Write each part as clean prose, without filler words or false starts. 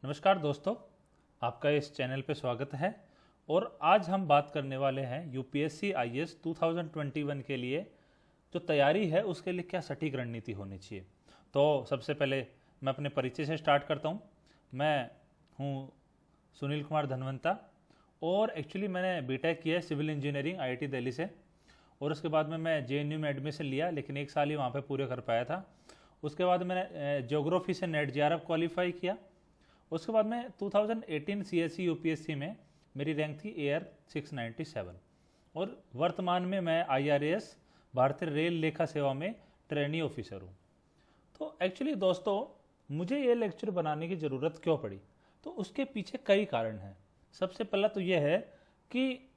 नमस्कार दोस्तों, आपका इस चैनल पे स्वागत है। और आज हम बात करने वाले हैं यूपीएससी आईएएस 2021 के लिए जो तैयारी है उसके लिए क्या सटीक रणनीति होनी चाहिए। तो सबसे पहले मैं अपने परिचय से स्टार्ट करता हूँ। मैं हूँ सुनील कुमार धनवंता और एक्चुअली मैंने बीटेक किया है सिविल इंजीनियरिंग आईआईटी दिल्ली से। और उसके बाद में मैं जेएनयू में एडमिशन लिया, लेकिन एक साल ही वहाँ पे पूरे कर पाया था। उसके बाद मैंने ज्योग्राफी से नेट जेआरएफ क्वालिफाई किया। उसके बाद में 2018 सीएससी यूपीएससी में मेरी रैंक थी एआर 697 और वर्तमान में मैं आईआरएस भारतीय रेल लेखा सेवा में ट्रेनी ऑफिसर हूँ। तो एक्चुअली दोस्तों, मुझे ये लेक्चर बनाने की ज़रूरत क्यों पड़ी, तो उसके पीछे कई कारण हैं। सबसे पहला तो ये है कि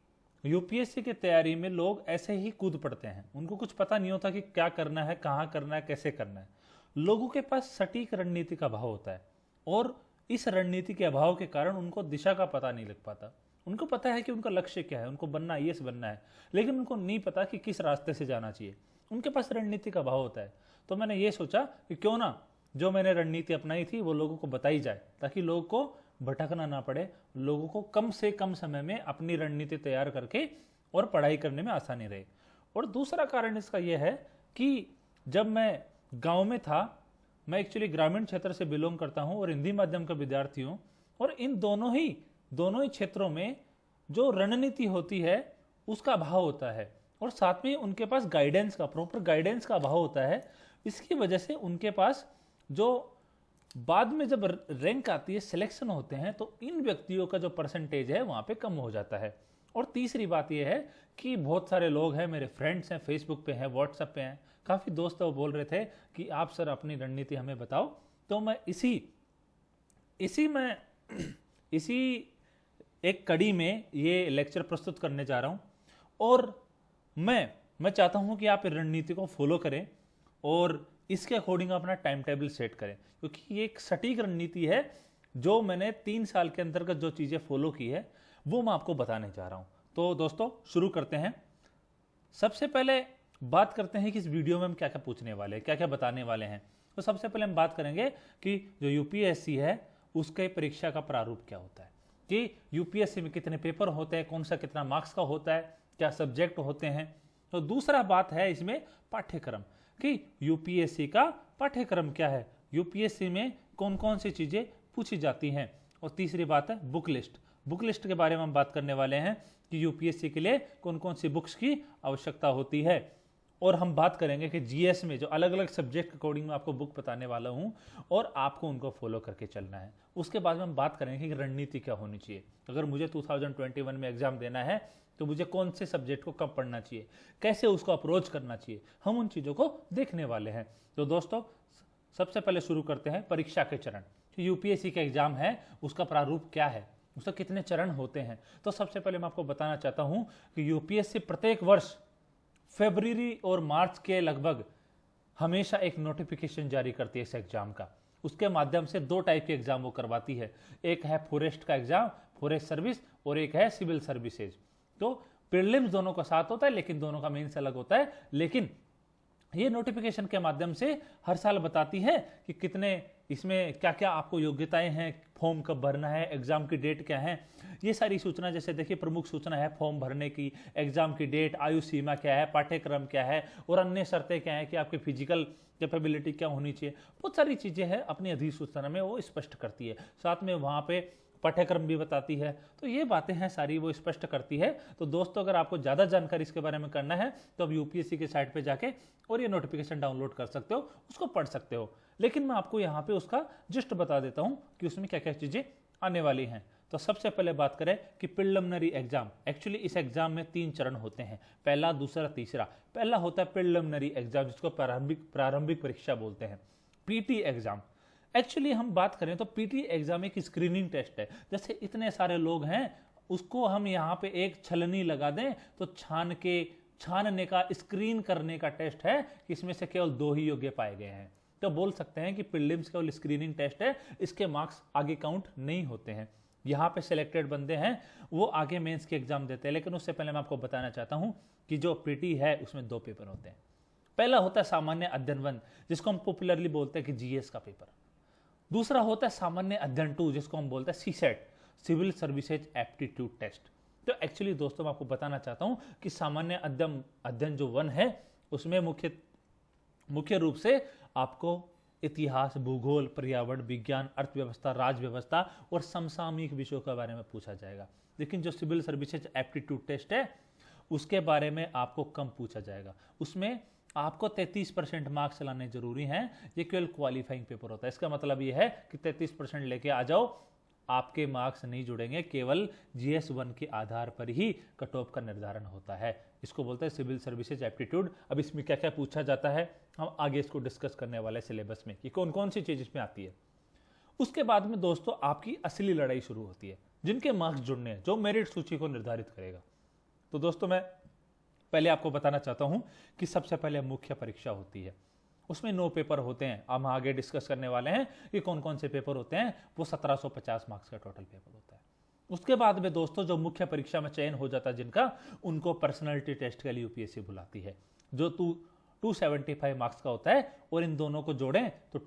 यूपीएससी की तैयारी में लोग ऐसे ही कूद पड़ते हैं, उनको कुछ पता नहीं होता कि क्या करना है, कहाँ करना है, कैसे करना है। लोगों के पास सटीक रणनीति का अभाव होता है और इस रणनीति के अभाव के कारण उनको दिशा का पता नहीं लग पाता। उनको पता है कि उनका लक्ष्य क्या है, उनको बनना आईएएस बनना है, लेकिन उनको नहीं पता कि किस रास्ते से जाना चाहिए। उनके पास रणनीति का अभाव होता है। तो मैंने ये सोचा कि क्यों ना जो मैंने रणनीति अपनाई थी वो लोगों को बताई जाए, ताकि लोगों को भटकना ना पड़े, लोगों को कम से कम समय में अपनी रणनीति तैयार करके और पढ़ाई करने में आसानी रहे। और दूसरा कारण इसका यह है कि जब मैं गाँव में था, मैं एक्चुअली ग्रामीण क्षेत्र से बिलोंग करता हूं और हिंदी माध्यम का विद्यार्थी हूं, और इन दोनों ही क्षेत्रों में जो रणनीति होती है उसका अभाव होता है और साथ में उनके पास प्रॉपर गाइडेंस का अभाव होता है। इसकी वजह से उनके पास जो बाद में जब रैंक आती है, सिलेक्शन होते हैं, तो इन व्यक्तियों का जो परसेंटेज है वहां पे कम हो जाता है। और तीसरी बात यह है कि बहुत सारे लोग हैं, मेरे फ्रेंड्स हैं, फेसबुक पे हैं, व्हाट्सएप पे हैं, काफ़ी दोस्त वो बोल रहे थे कि आप सर अपनी रणनीति हमें बताओ। तो मैं इसी एक कड़ी में ये लेक्चर प्रस्तुत करने जा रहा हूँ। और मैं चाहता हूँ कि आप रणनीति को फॉलो करें और इसके अकॉर्डिंग अपना टाइम टेबल सेट करें, क्योंकि ये एक सटीक रणनीति है। जो मैंने 3 साल के अंतर्गत जो चीज़ें फॉलो की है वो मैं आपको बताने जा रहा हूँ। तो दोस्तों शुरू करते हैं। सबसे पहले बात करते हैं कि इस वीडियो में हम क्या क्या पूछने वाले हैं, क्या क्या बताने वाले हैं। तो सबसे पहले हम बात करेंगे कि जो यूपीएससी है उसके परीक्षा का प्रारूप क्या होता है, कि यूपीएससी में कितने पेपर होते हैं, कौन सा कितना मार्क्स का होता है, क्या सब्जेक्ट होते हैं। तो दूसरा बात है इसमें पाठ्यक्रम, कि यूपीएससी का पाठ्यक्रम क्या है, यूपीएससी में कौन कौन सी चीज़ें पूछी जाती हैं। और तीसरी बात है बुक लिस्ट के बारे में हम बात करने वाले हैं कि यूपीएससी के लिए कौन कौन सी बुक्स की आवश्यकता होती है। और हम बात करेंगे कि जीएस में जो अलग अलग सब्जेक्ट के अकॉर्डिंग मैं आपको बुक बताने वाला हूं और आपको उनको फॉलो करके चलना है। उसके बाद में हम बात करेंगे कि रणनीति क्या होनी चाहिए। अगर मुझे 2021 में एग्जाम देना है तो मुझे कौन से सब्जेक्ट को कब पढ़ना चाहिए, कैसे उसको अप्रोच करना चाहिए, हम उन चीज़ों को देखने वाले हैं। तो दोस्तों सबसे पहले शुरू करते हैं परीक्षा के चरण। यूपीएससी का एग्जाम है उसका प्रारूप क्या है, उसका कितने चरण होते हैं। तो सबसे पहले मैं आपको बताना चाहता हूं कि यूपीएससी प्रत्येक वर्ष फरवरी और मार्च के लगभग हमेशा एक नोटिफिकेशन जारी करती है इस एग्जाम का। उसके माध्यम से 2 टाइप के एग्जाम वो करवाती है, एक है फॉरेस्ट का एग्जाम, फॉरेस्ट सर्विस, और एक है सिविल सर्विसेज। तो प्रीलिम्स दोनों का साथ होता है, लेकिन दोनों का मेंस अलग होता है। लेकिन ये नोटिफिकेशन के माध्यम से हर साल बताती है कि कितने इसमें क्या क्या आपको योग्यताएं हैं, फॉर्म कब भरना है, एग्जाम की डेट क्या है, ये सारी सूचना। जैसे देखिए प्रमुख सूचना है फॉर्म भरने की, एग्जाम की डेट, आयु सीमा क्या है, पाठ्यक्रम क्या है, और अन्य शर्तें क्या है कि आपकी फिजिकल कैपेबिलिटी क्या होनी चाहिए। बहुत सारी चीजें हैं अपनी अधिसूचना में वो स्पष्ट करती है। साथ में वहां पे पाठ्यक्रम भी बताती है। तो ये बातें हैं सारी वो स्पष्ट करती है। तो दोस्तों अगर आपको ज़्यादा जानकारी इसके बारे में करना है तो आप यूपीएससी की साइट पे जाके और ये नोटिफिकेशन डाउनलोड कर सकते हो, उसको पढ़ सकते हो। लेकिन मैं आपको यहाँ पे उसका जस्ट बता देता हूँ कि उसमें क्या क्या चीज़ें आने वाली हैं। तो सबसे पहले बात करें कि प्रिलिमिनरी एग्जाम। एक्चुअली इस एग्जाम में 3 चरण होते हैं, पहला, दूसरा, तीसरा। पहला होता है प्रिलिमिनरी एग्जाम, जिसको प्रारंभिक परीक्षा बोलते हैं, पीटी एग्जाम। एक्चुअली हम बात करें तो पीटी एग्जाम एक स्क्रीनिंग टेस्ट है। जैसे इतने सारे लोग हैं, उसको हम यहाँ पे एक छलनी लगा दें तो छानने का, स्क्रीन करने का टेस्ट है, इसमें से केवल 2 ही योग्य पाए गए हैं। तो बोल सकते हैं कि प्रीलिम्स केवल स्क्रीनिंग टेस्ट है, इसके मार्क्स आगे काउंट नहीं होते हैं। यहाँ पे सिलेक्टेड बंदे हैं वो आगे मेंस के एग्जाम देते हैं। लेकिन उससे पहले मैं आपको बताना चाहता हूँ कि जो पीटी है उसमें 2 पेपर होते हैं। पहला होता है सामान्य अध्ययन 1, जिसको हम पॉपुलरली बोलते हैं कि जीएस का पेपर। दूसरा होता है सामान्य अध्ययन 2, जिसको हम बोलते हैं CSAT, civil services aptitude test. तो एक्चुअली दोस्तों मैं आपको बताना चाहता हूं कि सामान्य अध्ययन जो 1 है उसमें मुख्य रूप से आपको इतिहास, भूगोल, पर्यावरण, विज्ञान, अर्थव्यवस्था, राज्य व्यवस्था और समसामयिक विषयों के बारे में पूछा जाएगा। लेकिन जो सिविल सर्विसेज एप्टीट्यूड टेस्ट है उसके बारे में आपको कम पूछा जाएगा। उसमें आपको 33% मार्क्स लाने जरूरी हैं। ये केवल क्वालिफाइंग पेपर होता है। इसका मतलब ये है कि 33% लेके आ जाओ, आपके मार्क्स नहीं जुड़ेंगे, केवल GS1 के आधार पर ही कट ऑफ का निर्धारण होता है। इसको बोलते हैं सिविल सर्विसेज एप्टीट्यूड। अब इसमें क्या क्या पूछा जाता है हम आगे इसको डिस्कस करने वाले सिलेबस में कि कौन कौन सी चीज इसमें आती है। उसके बाद में दोस्तों आपकी असली लड़ाई शुरू होती है, जिनके मार्क्स जुड़ने हैं, जो मेरिट सूची को निर्धारित करेगा। तो दोस्तों मैं पहले आपको बताना चाहता हूं कि सबसे पहले मुख्य परीक्षा होती है। उसमें 9 पेपर होते हैं। हम आगे डिस्कस करने वाले हैं कि कौन कौन से पेपर होते हैं। वो 1750 मार्क्स का टोटल पेपर होता है। उसके बाद में दोस्तों जो मुख्य परीक्षा में चयन हो जाता है जिनका, उनको पर्सनालिटी टेस्ट के लिए यूपीएससी बुलाती है, जो 275 मार्क्स का होता है, और इन दोनों को जोड़ें तो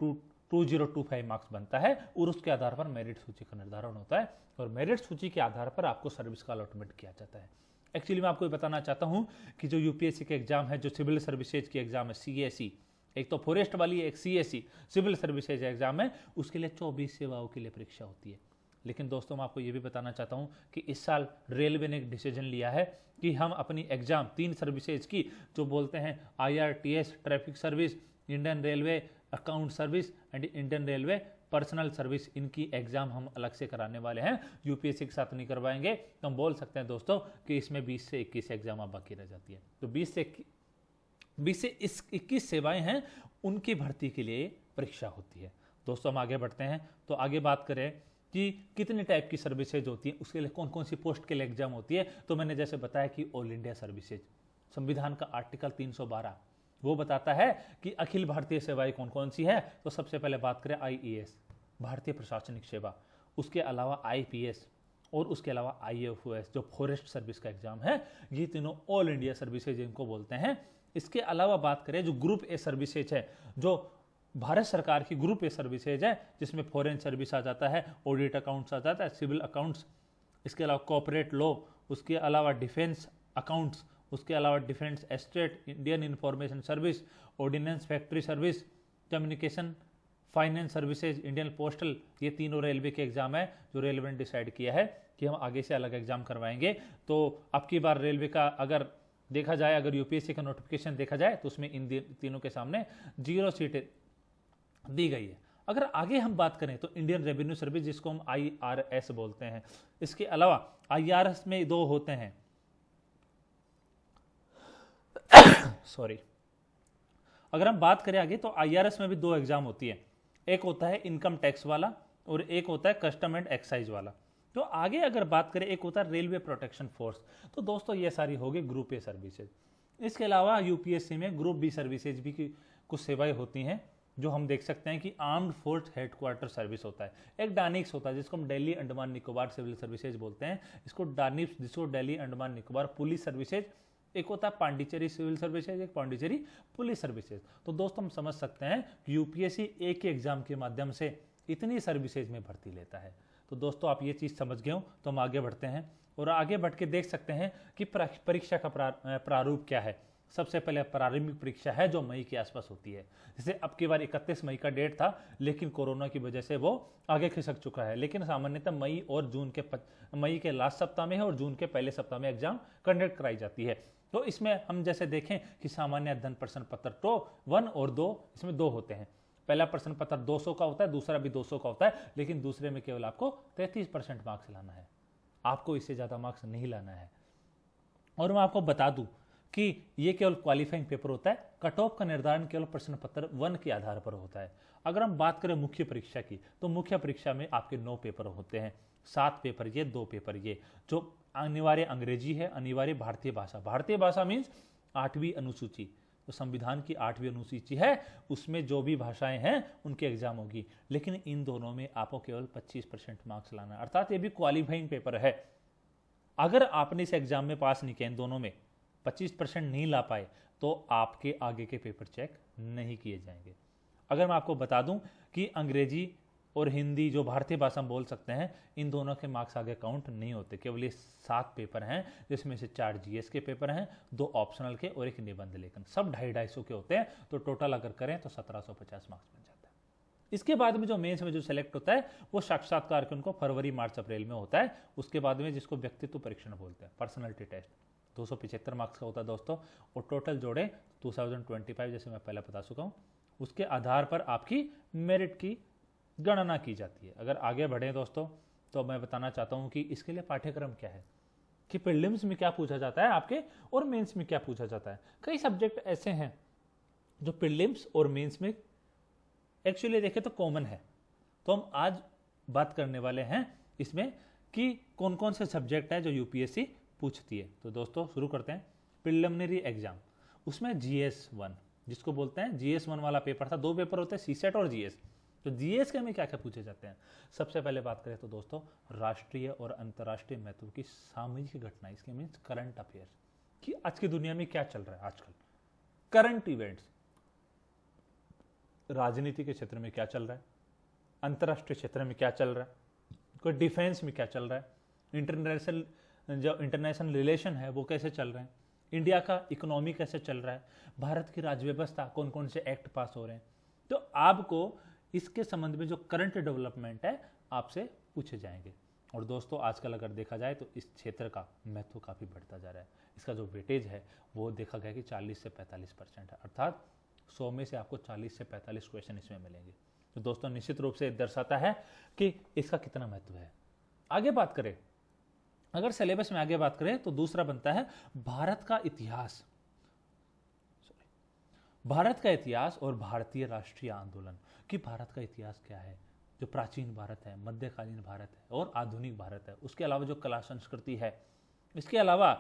2025 मार्क्स बनता है, और उसके आधार पर मेरिट सूची का निर्धारण होता है, और मेरिट सूची के आधार पर आपको सर्विस का अलॉटमेंट किया जाता है। एक्चुअली मैं आपको ये बताना चाहता हूं कि जो यूपीएससी के एग्जाम है, जो सिविल सर्विसेज की एग्जाम है CSE, एक तो फॉरेस्ट वाली, एक CSE सिविल सर्विसेज एग्जाम है, उसके लिए 24 सेवाओं के लिए परीक्षा होती है। लेकिन दोस्तों मैं आपको ये भी बताना चाहता हूं कि इस साल रेलवे ने एक डिसीजन लिया है कि हम अपनी एग्जाम 3 सर्विसेज की, जो बोलते हैं IRTS traffic service, Indian railway account service and Indian railway personal service, इनकी एग्जाम हम अलग से कराने वाले हैं, यूपीएससी के साथ नहीं करवाएंगे। तो हम बोल सकते हैं दोस्तों कि इसमें 20 से 21 एग्जाम बाकी रह जाती है। तो 20 से 21 सेवाएं हैं, उनकी भर्ती के लिए परीक्षा होती है। दोस्तों हम आगे बढ़ते हैं। तो आगे बात करें कि कितने टाइप की सर्विसेज होती है, उसके लिए कौन कौन सी पोस्ट के लिए एग्जाम होती है। तो मैंने जैसे बताया कि ऑल इंडिया सर्विसेज, संविधान का आर्टिकल 312 वो बताता है कि अखिल भारतीय सेवाएं कौन कौन सी है। तो सबसे पहले बात करें IAS, भारतीय प्रशासनिक सेवा, उसके अलावा IPS, और उसके अलावा IFOS जो फॉरेस्ट सर्विस का एग्जाम है। ये तीनों ऑल इंडिया सर्विसेज इनको बोलते हैं। इसके अलावा बात करें जो ग्रुप ए सर्विसेज है, जो भारत सरकार की ग्रुप ए सर्विसेज है, जिसमें फॉरेन सर्विस आ जाता है, ऑडिट अकाउंट्स आ जाता है, सिविल अकाउंट्स, इसके अलावा कॉर्पोरेट लॉ, उसके अलावा डिफेंस अकाउंट्स, उसके अलावा defence estate, Indian information service, ordnance factory service, communication finance services, Indian postal, ये तीनों रेलवे के एग्जाम है जो रेलवे ने डिसाइड किया है कि हम आगे से अलग एग्जाम करवाएंगे। तो अब की बार रेलवे का अगर देखा जाए, अगर यूपीएससी का नोटिफिकेशन देखा जाए तो उसमें इन तीनों के सामने 0 सीटें दी गई है। अगर आगे हम बात करें तो इंडियन रेवेन्यू सर्विस, जिसको हम IRS बोलते हैं, इसके अलावा IRS में 2 होते हैं सॉरी, अगर हम बात करें आगे तो IRS में भी 2 एग्जाम होती है। एक होता है इनकम टैक्स वाला और एक होता है कस्टम एंड एक्साइज वाला। तो आगे अगर बात करें, एक होता है रेलवे प्रोटेक्शन फोर्स। तो दोस्तों ये सारी होगी ग्रुप ए सर्विसेज। इसके अलावा यूपीएससी में ग्रुप बी सर्विसेज भी की कुछ सेवाएं होती हैं, जो हम देख सकते हैं कि आर्म्ड फोर्स हेडक्वार्टर सर्विस होता है, एक डानिक्स होता है जिसको हम दिल्ली अंडमान निकोबार सिविल सर्विसेज बोलते हैं, इसको डानिप्स, जिसको दिल्ली अंडमान निकोबार पुलिस सर्विसेज, एक होता है पांडिचेरी सिविल सर्विसेज, एक पांडिचेरी पुलिस सर्विसेज। तो दोस्तों हम समझ सकते हैं कि यूपीएससी एक ही एग्जाम के माध्यम से इतनी सर्विसेज में भर्ती लेता है। तो दोस्तों आप ये चीज़ समझ गए हो, तो हम आगे बढ़ते हैं और आगे बढ़ के देख सकते हैं कि परीक्षा का प्रारूप क्या है। सबसे पहले प्रारंभिक परीक्षा है जो मई के आसपास होती है। जैसे अब की बार 31 मई का डेट था, लेकिन कोरोना की वजह से वो आगे खिसक चुका है। लेकिन सामान्यतः मई के लास्ट सप्ताह में है और जून के पहले सप्ताह में एग्जाम कंडक्ट कराई जाती है। तो इसमें हम जैसे देखें कि सामान्य अध्ययन प्रश्न पत्र तो 1 और 2, इसमें 2 होते हैं। पहला प्रश्न पत्र 200 का होता है, दूसरा भी 200 का होता है, लेकिन दूसरे में केवल आपको 33% मार्क्स लाना है, आपको इससे ज़्यादा मार्क्स नहीं लाना है। और मैं आपको बता दूं कि ये केवल क्वालिफाइंग पेपर होता है, कट ऑफ का निर्धारण केवल प्रश्न पत्र 1 के आधार पर होता है। अगर हम बात करें मुख्य परीक्षा की, तो मुख्य परीक्षा में आपके 9 पेपर होते हैं, 7 पेपर ये, 2 पेपर ये, जो अनिवार्य अंग्रेजी है, अनिवार्य भारतीय भाषा मीन्स 8वीं अनुसूची, तो संविधान की 8वीं अनुसूची है, उसमें जो भी भाषाएं हैं उनके एग्जाम होगी। लेकिन इन दोनों में आपको केवल 25% मार्क्स लाना है, अर्थात ये भी क्वालिफाइंग पेपर है। अगर आपने इस एग्जाम में पास नहीं किया, इन दोनों में 25% नहीं ला पाए, तो आपके आगे के पेपर चेक नहीं किए जाएंगे। अगर मैं आपको बता दूं कि अंग्रेजी और हिंदी जो भारतीय भाषा में बोल सकते हैं, इन दोनों के मार्क्स आगे काउंट नहीं होते। केवल ये 7 पेपर हैं, जिसमें से 4 जीएस के पेपर हैं, 2 ऑप्शनल के और 1 निबंध लेखन, सब 250-250 के होते हैं। तो टोटल अगर करें तो 1750 मार्क्स बन जाता है। इसके बाद में जो मेंस में जो सेलेक्ट होता है वो साक्षात्कार के उनको फरवरी मार्च अप्रैल में होता है। उसके बाद में जिसको व्यक्तित्व परीक्षण बोलते हैं, पर्सनैलिटी टेस्ट, 275 मार्क्स का होता है दोस्तों। और टोटल जोड़े 2025, जैसे मैं पहले बता चुका हूँ, उसके आधार पर आपकी मेरिट की गणना की जाती है। अगर आगे बढ़े दोस्तों तो मैं बताना चाहता हूँ कि इसके लिए पाठ्यक्रम क्या है, कि प्रीलिम्स में क्या पूछा जाता है आपके और मेंस में क्या पूछा जाता है। कई सब्जेक्ट ऐसे हैं जो प्रीलिम्स और मेंस में एक्चुअली देखें तो कॉमन है। तो हम आज बात करने वाले हैं इसमें कि कौन कौन से सब्जेक्ट है जो यूपीएससी पूछती है। तो दोस्तों शुरू करते हैं। प्रिलिमिनरी एग्जाम, उसमें GS1 जिसको बोलते हैं, GS1 वाला पेपर था। 2 पेपर होते हैं, सीसेट और जीएस। तो जीएस के में क्या क्या पूछे जाते हैं? सबसे पहले बात करें तो दोस्तों राष्ट्रीय और अंतर्राष्ट्रीय महत्व की सामाजिक घटना, इसके मीन्स करंट अफेयर्स, कि आज की दुनिया में क्या चल रहा है आजकल, करंट इवेंट्स, राजनीति के क्षेत्र में क्या चल रहा है, अंतर्राष्ट्रीय क्षेत्र में क्या चल रहा है, कोई डिफेंस में क्या चल रहा है, इंटरनेशनल रिलेशन है वो कैसे चल रहे हैं, इंडिया का इकोनॉमी कैसे चल रहा है, भारत की राज्य व्यवस्था, कौन कौन से एक्ट पास हो रहे हैं। तो आपको इसके संबंध में जो करंट डेवलपमेंट है आपसे पूछे जाएंगे। और दोस्तों आजकल अगर देखा जाए तो इस क्षेत्र का महत्व काफ़ी बढ़ता जा रहा है। इसका जो वेटेज है वो देखा गया कि 40 से 45% है, अर्थात 100 में से आपको 40 से 45 क्वेश्चन इसमें मिलेंगे। तो दोस्तों निश्चित रूप से दर्शाता है कि इसका कितना महत्व है। आगे बात करें, अगर सिलेबस में आगे बात करें तो दूसरा बनता है भारत का इतिहास, भारत का इतिहास और भारतीय राष्ट्रीय आंदोलन, कि भारत का इतिहास क्या है, जो प्राचीन भारत है, मध्यकालीन भारत है और आधुनिक भारत है। उसके अलावा जो कला संस्कृति है, इसके अलावा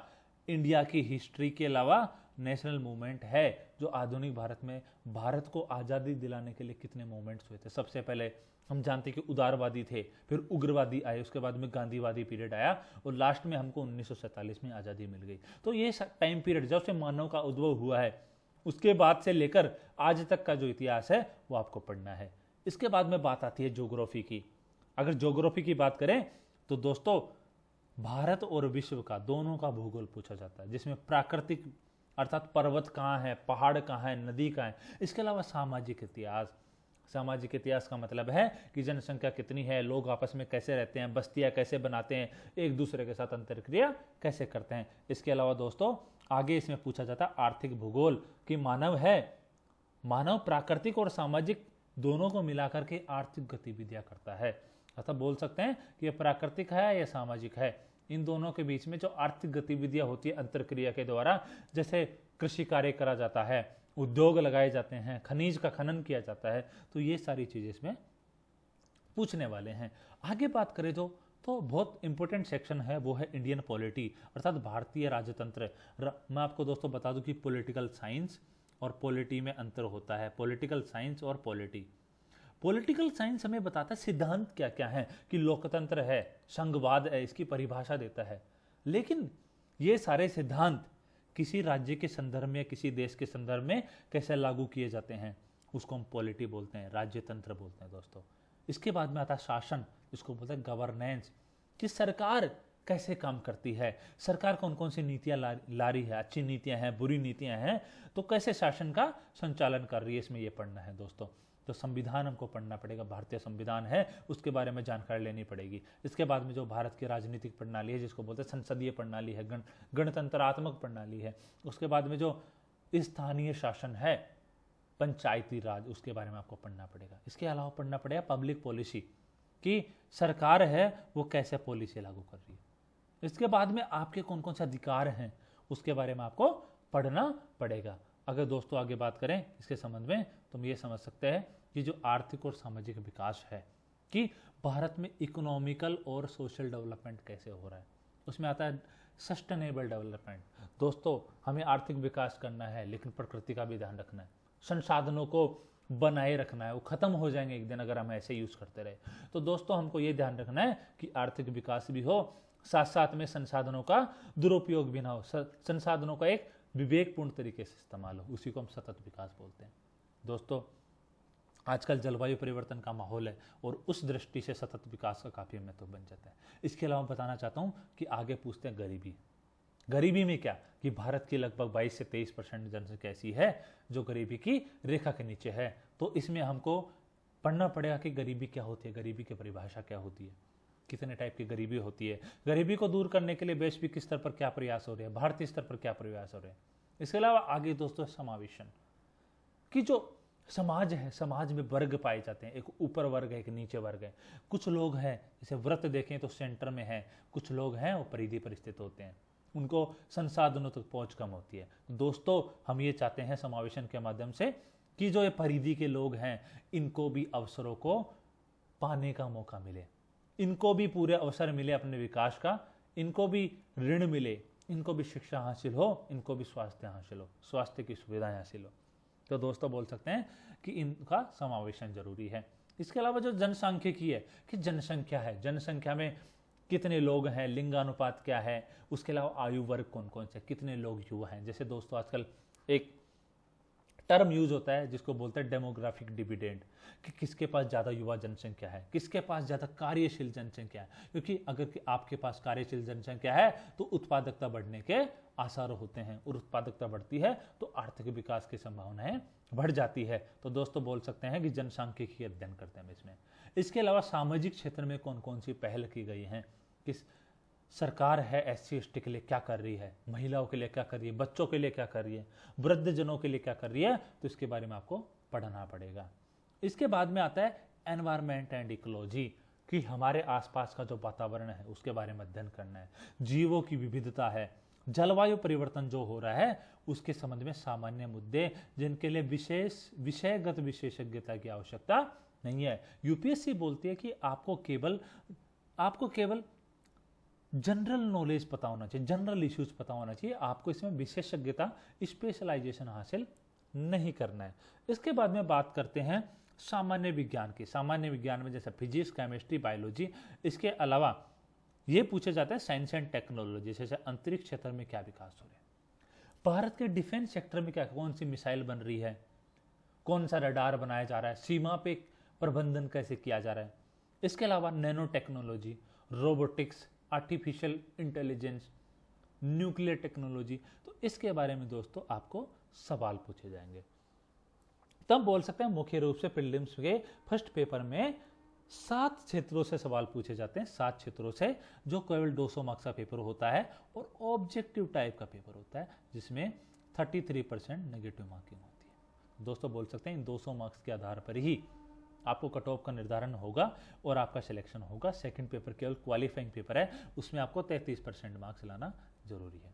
इंडिया की हिस्ट्री के अलावा नेशनल मूवमेंट है, जो आधुनिक भारत में भारत को आज़ादी दिलाने के लिए कितने मूवमेंट्स हुए थे। सबसे पहले हम जानते हैं कि उदारवादी थे, फिर उग्रवादी आए, उसके बाद में गांधीवादी पीरियड आया और लास्ट में हमको 1947 में आज़ादी मिल गई। तो ये टाइम पीरियड जब से मानव का उद्भव हुआ है उसके बाद से लेकर आज तक का जो इतिहास है वो आपको पढ़ना है। इसके बाद में बात आती है ज्योग्राफी की। अगर ज्योग्राफी की बात करें तो दोस्तों भारत और विश्व का दोनों का भूगोल पूछा जाता है, जिसमें प्राकृतिक अर्थात पर्वत कहाँ है, पहाड़ कहाँ है, नदी कहाँ है। इसके अलावा सामाजिक इतिहास, सामाजिक इतिहास का मतलब है कि जनसंख्या कितनी है, लोग आपस में कैसे रहते हैं, बस्तियां कैसे बनाते हैं, एक दूसरे के साथ अंतरक्रिया कैसे करते हैं। इसके अलावा दोस्तों आगे इसमें पूछा जाता है आर्थिक भूगोल, कि मानव है, मानव प्राकृतिक और सामाजिक दोनों को मिलाकर के आर्थिक गतिविधियां करता है। अतः बोल सकते हैं कि यह प्राकृतिक है या सामाजिक है। इन दोनों के बीच में जो आर्थिक गतिविधियां होती है अंतरक्रिया के द्वारा, जैसे कृषि कार्य करा जाता है, उद्योग लगाए जाते हैं, खनिज का खनन किया जाता है, तो ये सारी चीजें इसमें पूछने वाले हैं। आगे बात करें तो बहुत इंपॉर्टेंट सेक्शन है, वो है इंडियन पॉलिटी अर्थात भारतीय राजतंत्र। मैं आपको दोस्तों बता दूं कि पॉलिटिकल साइंस और पॉलिटी में अंतर होता है। पॉलिटिकल साइंस और पॉलिटी, पॉलिटिकल साइंस हमें बताता है सिद्धांत क्या क्या है, कि लोकतंत्र है, संघवाद है, इसकी परिभाषा देता है। लेकिन ये सारे सिद्धांत किसी राज्य के संदर्भ में, किसी देश के संदर्भ में कैसे लागू किए जाते हैं, उसको हम पॉलिटी बोलते हैं, राज्यतंत्र बोलते हैं दोस्तों। इसके बाद में आता है शासन, जिसको बोलते हैं गवर्नेंस, कि सरकार कैसे काम करती है, सरकार कौन कौन सी नीतियां ला रही है, अच्छी नीतियां हैं, बुरी नीतियां हैं, तो कैसे शासन का संचालन कर रही है, इसमें ये पढ़ना है दोस्तों। तो संविधान हमको पढ़ना पड़ेगा, भारतीय संविधान है उसके बारे में जानकारी लेनी पड़ेगी। इसके बाद में जो भारत की राजनीतिक प्रणाली है, जिसको बोलते हैं संसदीय प्रणाली है, गणतंत्रात्मक प्रणाली है। उसके बाद में जो स्थानीय शासन है, पंचायती राज, उसके बारे में आपको पढ़ना पड़ेगा। इसके अलावा पढ़ना पड़ेगा पब्लिक पॉलिसी, कि सरकार है वो कैसे पॉलिसी लागू कर रही है। इसके बाद में आपके कौन कौन से अधिकार हैं उसके बारे में आपको पढ़ना पड़ेगा। अगर दोस्तों आगे बात करें इसके संबंध में, तो हम ये समझ सकते हैं कि जो आर्थिक और सामाजिक विकास है, कि भारत में इकोनॉमिकल और सोशल डेवलपमेंट कैसे हो रहा है, उसमें आता है सस्टेनेबल डेवलपमेंट। दोस्तों हमें आर्थिक विकास करना है, लेकिन प्रकृति का भी ध्यान रखना है, संसाधनों को बनाए रखना है, वो खत्म हो जाएंगे एक दिन अगर हम ऐसे यूज करते रहे। तो दोस्तों हमको ये ध्यान रखना है कि आर्थिक विकास भी हो, साथ साथ में संसाधनों का दुरुपयोग भी ना हो, संसाधनों का एक विवेकपूर्ण तरीके से इस्तेमाल हो, उसी को हम सतत विकास बोलते हैं। दोस्तों आजकल जलवायु परिवर्तन का माहौल है और उस दृष्टि से सतत विकास का काफ़ी महत्व बन जाता है। इसके अलावा बताना चाहता हूँ कि आगे पूछते हैं गरीबी। गरीबी में क्या कि भारत की लगभग 22 से 23% जनसंख्या ऐसी है जो गरीबी की रेखा के नीचे है। तो इसमें हमको पढ़ना पड़ेगा कि गरीबी क्या होती है, गरीबी की परिभाषा क्या होती है, कितने टाइप की गरीबी होती है, गरीबी को दूर करने के लिए वैश्विक स्तर पर क्या प्रयास हो रहे हैं, भारतीय स्तर पर क्या प्रयास हो रहे हैं। इसके अलावा आगे दोस्तों समावेशन कि जो समाज है, समाज में वर्ग पाए जाते हैं, एक ऊपर वर्ग है, एक नीचे वर्ग है। कुछ लोग हैं जैसे व्रत देखें तो सेंटर में है, कुछ लोग हैं वो परिधि पर स्थित होते हैं, उनको संसाधनों तक पहुंच कम होती है। दोस्तों हम ये चाहते हैं समावेशन के माध्यम से कि जो ये परिधि के लोग हैं इनको भी अवसरों को पाने का मौका मिले, इनको भी पूरे अवसर मिले अपने विकास का, इनको भी ऋण मिले, इनको भी शिक्षा हासिल हो, इनको भी स्वास्थ्य हासिल हो, स्वास्थ्य की सुविधाएं हासिल हो। तो दोस्तों बोल सकते हैं कि इनका समावेशन जरूरी है। इसके अलावा जो जनसांख्यिकी है कि जनसंख्या है, जनसंख्या में कितने लोग हैं, लिंगानुपात क्या है, उसके अलावा आयु वर्ग कौन कौन से, कितने लोग युवा हैं। जैसे दोस्तों आजकल एक टर्म यूज होता है जिसको बोलते हैं डेमोग्राफिक डिविडेंड कि किसके पास ज़्यादा युवा जनसंख्या है, किसके पास ज़्यादा कार्यशील जनसंख्या है। क्योंकि अगर कि आपके पास कार्यशील जनसंख्या है तो उत्पादकता बढ़ने के आसार होते हैं और उत्पादकता बढ़ती है तो आर्थिक विकास की संभावनाएं बढ़ जाती है। तो दोस्तों बोल सकते हैं कि जनसांख्यिकी अध्ययन करते हैं इसमें। इसके अलावा सामाजिक क्षेत्र में कौन कौन सी पहल की गई हैं, किस सरकार है SC ST के लिए क्या कर रही है, महिलाओं के लिए क्या कर रही है, बच्चों के लिए क्या कर रही है, वृद्धजनों के लिए क्या कर रही है, तो इसके बारे में आपको पढ़ना पड़ेगा। इसके बाद में आता है एनवायरमेंट एंड इकोलॉजी कि हमारे आसपास का जो वातावरण है उसके बारे में अध्ययन करना है। जीवों की विविधता है, जलवायु परिवर्तन जो हो रहा है उसके संबंध में सामान्य मुद्दे जिनके लिए विषयगत विशेषज्ञता की आवश्यकता नहीं है। यूपीएससी बोलती है कि आपको केवल जनरल नॉलेज पता होना चाहिए, जनरल इश्यूज पता होना चाहिए, आपको इसमें विशेषज्ञता स्पेशलाइजेशन हासिल नहीं करना है। इसके बाद में बात करते हैं सामान्य विज्ञान की। सामान्य विज्ञान में जैसे फिजिक्स, केमिस्ट्री, बायोलॉजी, इसके अलावा ये पूछे जाते हैं साइंस एंड टेक्नोलॉजी, जैसे अंतरिक्ष क्षेत्र में क्या विकास हो रहा है, भारत के डिफेंस सेक्टर में क्या कौन सी मिसाइल बन रही है, कौन सा रडार बनाया जा रहा है, सीमा पे प्रबंधन कैसे किया जा रहा है। इसके अलावा nano technology, robotics, artificial intelligence, nuclear technology, तो इसके बारे में दोस्तों आपको सवाल पूछे जाएंगे। तब बोल सकते हैं मुख्य रूप से प्रीलिम्स के फर्स्ट पेपर में 7 क्षेत्रों से सवाल पूछे जाते हैं, 7 क्षेत्रों से, जो केवल 200 मार्क्स का पेपर होता है और ऑब्जेक्टिव टाइप का पेपर होता है जिसमें 33% नेगेटिव मार्किंग होती है। दोस्तों बोल सकते हैं इन 200 मार्क्स के आधार पर ही आपको कट ऑफ का निर्धारण होगा और आपका सिलेक्शन होगा। सेकंड पेपर केवल क्वालिफाइंग पेपर है, उसमें आपको 33% मार्क्स लाना जरूरी है।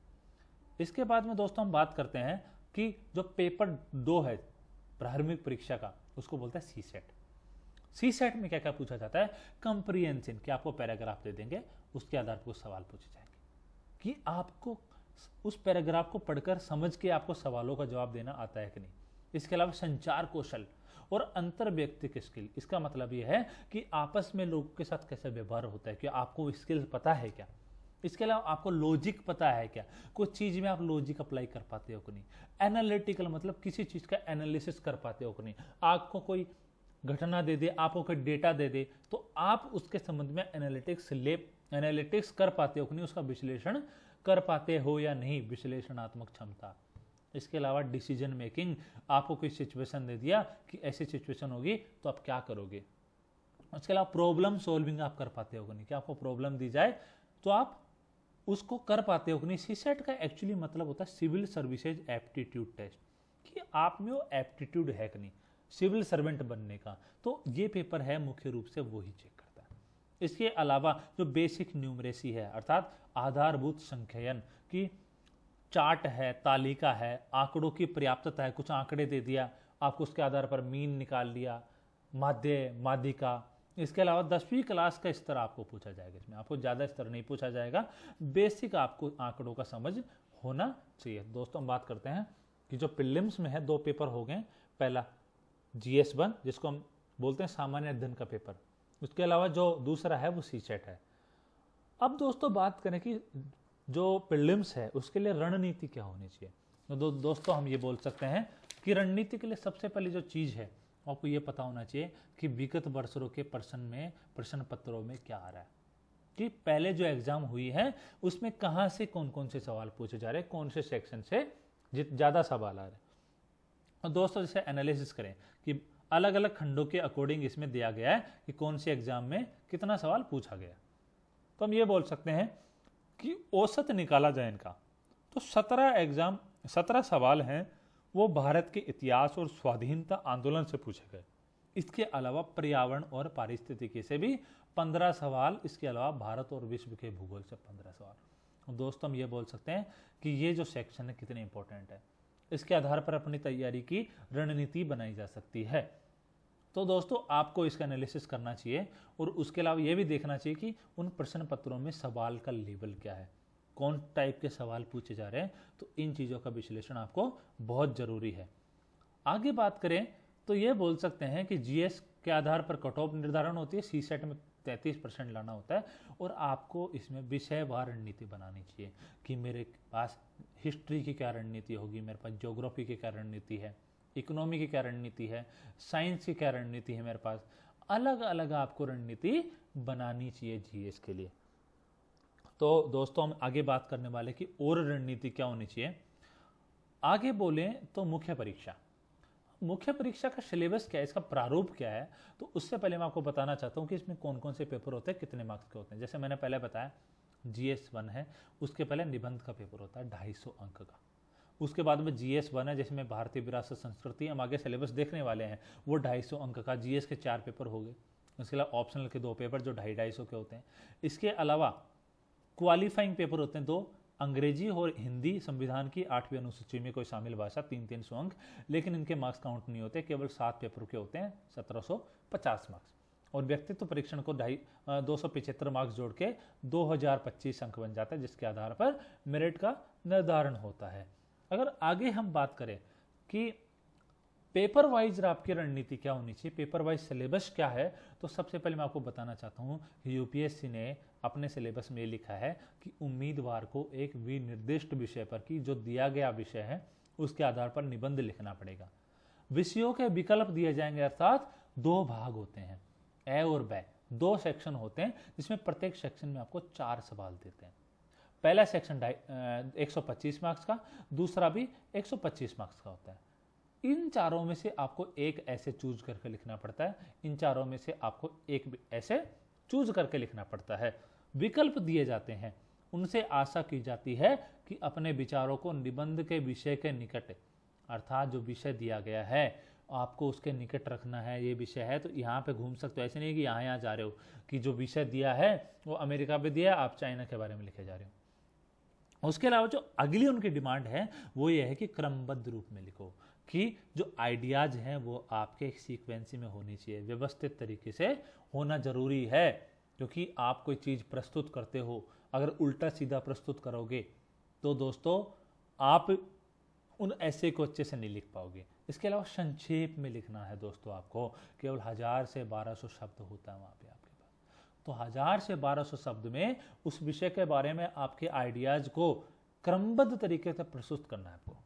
इसके बाद में दोस्तों हम बात करते हैं कि जो पेपर 2 है प्रारंभिक परीक्षा का, उसको बोलते हैं सीसेट। सीसेट में क्या क्या पूछा जाता है, कंप्रीहेंशन, कि आपको पैराग्राफ दे देंगे, उसके आधार पर सवाल पूछे जाएंगे कि आपको उस पैराग्राफ को पढ़कर समझ के आपको सवालों का जवाब देना आता है कि नहीं। इसके अलावा संचार कौशल और अंतर व्यक्तिक स्किल, इसका मतलब यह है कि आपस में लोगों के साथ कैसा व्यवहार होता है, कि आपको स्किल पता है क्या। इसके अलावा आपको लॉजिक पता है क्या, कुछ चीज में आप लॉजिक अप्लाई कर पाते हो कि नहीं। एनालिटिकल मतलब किसी चीज का एनालिसिस कर पाते हो कि नहीं। आपको कोई घटना दे दे, आपको कोई डेटा दे दे, तो आप उसके संबंध में एनालिटिक्स कर पाते हो कि नहीं, उसका विश्लेषण कर पाते हो या नहीं, विश्लेषणात्मक क्षमता। इसके अलावा डिसीजन मेकिंग, आपको कोई सिचुएशन दे दिया कि ऐसी सिचुएशन होगी तो आप क्या करोगे। इसके अलावा प्रॉब्लम सॉल्विंग आप कर पाते हो कि नहीं, कि आपको प्रॉब्लम दी जाए तो आप उसको कर पाते हो कि नहीं। सीसेट का एक्चुअली मतलब होता है सिविल सर्विसेज एप्टीट्यूड टेस्ट, कि आप में वो एप्टीट्यूड है कि नहीं सिविल सर्वेंट बनने का। तो ये पेपर है मुख्य रूप से वही चेक करता है। इसके अलावा जो बेसिक न्यूमरेसी है, अर्थात आधारभूत संख्ययन, की चार्ट है, तालिका है, आंकड़ों की पर्याप्तता है, कुछ आंकड़े दे दिया, आपको उसके आधार पर मीन निकाल लिया, माध्य, माध्यिका। इसके अलावा 10वीं क्लास का स्तर आपको पूछा जाएगा, इसमें आपको ज़्यादा स्तर नहीं पूछा जाएगा, बेसिक आपको आंकड़ों का समझ होना चाहिए। दोस्तों हम बात करते हैं कि जो प्रीलिम्स में है 2 पेपर हो गए, पहला GS1 जिसको हम बोलते हैं सामान्य अध्ययन का पेपर, उसके अलावा जो दूसरा है वो सीसेट है। अब दोस्तों बात करें कि जो प्रीलिम्स है उसके लिए रणनीति क्या होनी चाहिए। तो दोस्तों हम ये बोल सकते हैं कि रणनीति के लिए सबसे पहले जो चीज़ है आपको ये पता होना चाहिए कि विगत वर्षों के प्रश्न पत्रों में क्या आ रहा है, कि पहले जो एग्जाम हुई है उसमें कहाँ से कौन कौन से सवाल पूछे जा रहे हैं, कौन से सेक्शन से ज़्यादा सवाल आ रहे हैं। और दोस्तों जैसे एनालिसिस करें कि अलग अलग खंडों के अकॉर्डिंग इसमें दिया गया है कि कौन से एग्जाम में कितना सवाल पूछा गया। तो हम ये बोल सकते हैं कि औसत निकाला जाए इनका तो 17 सवाल हैं वो भारत के इतिहास और स्वाधीनता आंदोलन से पूछे गए। इसके अलावा पर्यावरण और पारिस्थितिकी से भी 15 सवाल, इसके अलावा भारत और विश्व के भूगोल से 15 सवाल। दोस्तों हम ये बोल सकते हैं कि ये जो सेक्शन है कितने इंपॉर्टेंट है, इसके आधार पर अपनी तैयारी की रणनीति बनाई जा सकती है। तो दोस्तों आपको इसका एनालिसिस करना चाहिए और उसके अलावा ये भी देखना चाहिए कि उन प्रश्न पत्रों में सवाल का लेवल क्या है, कौन टाइप के सवाल पूछे जा रहे हैं। तो इन चीज़ों का विश्लेषण आपको बहुत ज़रूरी है। आगे बात करें तो ये बोल सकते हैं कि जीएस के आधार पर कट ऑफ निर्धारण होती है। सीसेट में 33% लाना होता है और आपको इसमें विषयवार रणनीति बनानी चाहिए कि मेरे पास हिस्ट्री की क्या रणनीति होगी, मेरे पास ज्योग्राफी की क्या रणनीति है, इकोनॉमी की क्या रणनीति है, साइंस की क्या रणनीति है, मेरे पास अलग अलग आपको रणनीति बनानी चाहिए जीएस के लिए। तो दोस्तों हम आगे बात करने वाले कि और रणनीति क्या होनी चाहिए। आगे बोलें तो मुख्य परीक्षा का सिलेबस क्या है, इसका प्रारूप क्या है। तो उससे पहले मैं आपको बताना चाहता हूँ कि इसमें कौन कौन से पेपर होते हैं, कितने मार्क्स के होते हैं। जैसे मैंने पहले बताया GS1 है, उसके पहले निबंध का पेपर होता है 250 अंक का। उसके बाद में GS1 है जिसमें भारतीय विरासत संस्कृति, हम आगे सिलेबस देखने वाले हैं, वो 250 अंक का। GS के 4 पेपर हो गए, उसके अलावा ऑप्शनल के 2 पेपर जो 250 के होते हैं। इसके अलावा क्वालिफाइंग पेपर होते हैं 2, अंग्रेजी और हिंदी संविधान की 8वीं अनुसूची में कोई शामिल भाषा, 300 अंक, लेकिन इनके मार्क्स काउंट नहीं होते, केवल 7 पेपर के होते हैं, 1750 मार्क्स। और व्यक्तित्व परीक्षण को 275 मार्क्स जोड़ के 2025 अंक बन जाता है, जिसके आधार पर मेरिट का निर्धारण होता है। अगर आगे हम बात करें कि पेपर वाइज आपकी रणनीति क्या होनी चाहिए, पेपर वाइज सिलेबस क्या है, तो सबसे पहले मैं आपको बताना चाहता हूँ यूपीएससी ने अपने सिलेबस में लिखा है कि उम्मीदवार को एक विनिर्दिष्ट विषय पर, कि जो दिया गया विषय है उसके आधार पर निबंध लिखना पड़ेगा। विषयों के विकल्प दिए जाएंगे, अर्थात 2 भाग होते हैं, ए और ब, 2 सेक्शन होते हैं जिसमें प्रत्येक सेक्शन में आपको 4 सवाल देते हैं। पहला सेक्शन 125 मार्क्स का, दूसरा भी 125 मार्क्स का होता है। इन चारों में से आपको एक ऐसे चूज करके लिखना पड़ता है, इन चारों में से आपको एक ऐसे चूज करके लिखना पड़ता है। विकल्प दिए जाते हैं, उनसे आशा की जाती है कि अपने विचारों को निबंध के विषय के निकट, अर्थात जो विषय दिया गया है आपको उसके निकट रखना है। ये विषय है तो यहाँ पे घूम सकते हो, ऐसे नहीं कि यहाँ जा रहे हो कि जो विषय दिया है वो अमेरिका पे दिया, आप चाइना के बारे में लिखे जा रहे हो। उसके अलावा जो अगली उनकी डिमांड है वो ये है कि क्रमबद्ध रूप में लिखो, कि जो आइडियाज हैं वो आपके एक सीक्वेंसी में होनी चाहिए, व्यवस्थित तरीके से होना जरूरी है। क्योंकि आप कोई चीज़ प्रस्तुत करते हो, अगर उल्टा सीधा प्रस्तुत करोगे तो दोस्तों आप उन ऐसे को अच्छे से नहीं लिख पाओगे। इसके अलावा संक्षेप में लिखना है दोस्तों, आपको केवल 1000 से 1200 शब्द होता है वहाँ पे आपके पास। तो 1000 से 1200 शब्द में उस विषय के बारे में आपके आइडियाज को क्रमबद्ध तरीके से प्रस्तुत करना है आपको।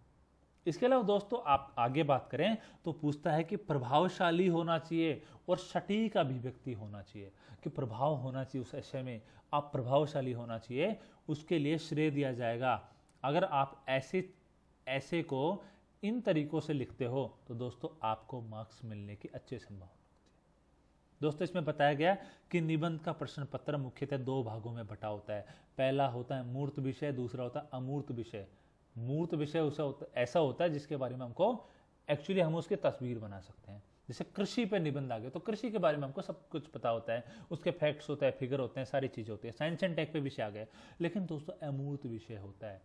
इसके अलावा दोस्तों आप आगे बात करें तो पूछता है कि प्रभावशाली होना चाहिए और सटीक अभिव्यक्ति होना चाहिए, कि प्रभाव होना चाहिए उस विषय में, आप प्रभावशाली होना चाहिए, उसके लिए श्रेय दिया जाएगा। अगर आप ऐसे को इन तरीकों से लिखते हो तो दोस्तों आपको मार्क्स मिलने की अच्छी संभावना होती है। दोस्तों इसमें बताया गया कि निबंध का प्रश्न पत्र मुख्यतः 2 भागों में बटा होता है। पहला होता है मूर्त विषय, दूसरा होता है अमूर्त विषय। मूर्त विषय ऐसा होता है जिसके बारे में हमको एक्चुअली हम उसकी तस्वीर बना सकते हैं। जैसे कृषि पे निबंध आ गया तो कृषि के बारे में हमको सब कुछ पता होता है, उसके फैक्ट्स होते हैं, फिगर होते हैं, सारी चीज़ें होती है। साइंस एंड टेक पे विषय आ गए। लेकिन दोस्तों अमूर्त विषय होता है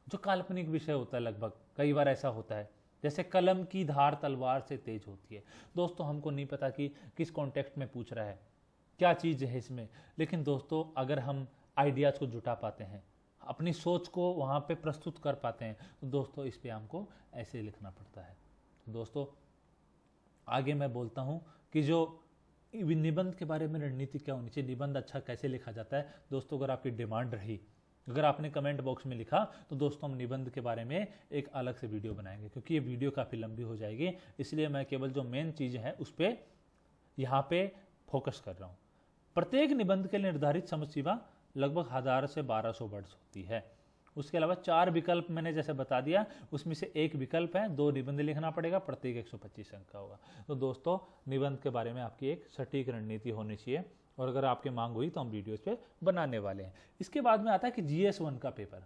जो काल्पनिक विषय होता है, लगभग कई बार ऐसा होता है जैसे कलम की धार तलवार से तेज होती है। दोस्तों हमको नहीं पता कि किस कॉन्टेक्स्ट में पूछ रहा है, क्या चीज़ है इसमें, लेकिन दोस्तों अगर हम आइडियाज़ को जुटा पाते हैं, अपनी सोच को वहाँ पे प्रस्तुत कर पाते हैं, तो दोस्तों इस पे हमको ऐसे लिखना पड़ता है। तो दोस्तों आगे मैं बोलता हूँ कि जो निबंध के बारे में रणनीति क्या होनी चाहिए, निबंध अच्छा कैसे लिखा जाता है। दोस्तों अगर आपकी डिमांड रही अगर आपने कमेंट बॉक्स में लिखा तो दोस्तों हम निबंध के बारे में एक अलग से वीडियो बनाएंगे, क्योंकि ये वीडियो काफ़ी लंबी हो जाएगी, इसलिए मैं केवल जो मेन चीज़ है उस पर यहाँ पे फोकस कर रहा हूँ। प्रत्येक निबंध के लिए निर्धारित समय सीमा लगभग 1000 से 1200 वर्ड्स होती है। उसके अलावा 4 विकल्प मैंने जैसे बता दिया, उसमें से एक विकल्प है 2 निबंध लिखना पड़ेगा, प्रत्येक 125 अंक का होगा। तो दोस्तों निबंध के बारे में आपकी एक सटीक रणनीति होनी चाहिए, और अगर आपकी मांग हुई तो हम वीडियोस पे बनाने वाले हैं। इसके बाद में आता है कि GS1 का पेपर।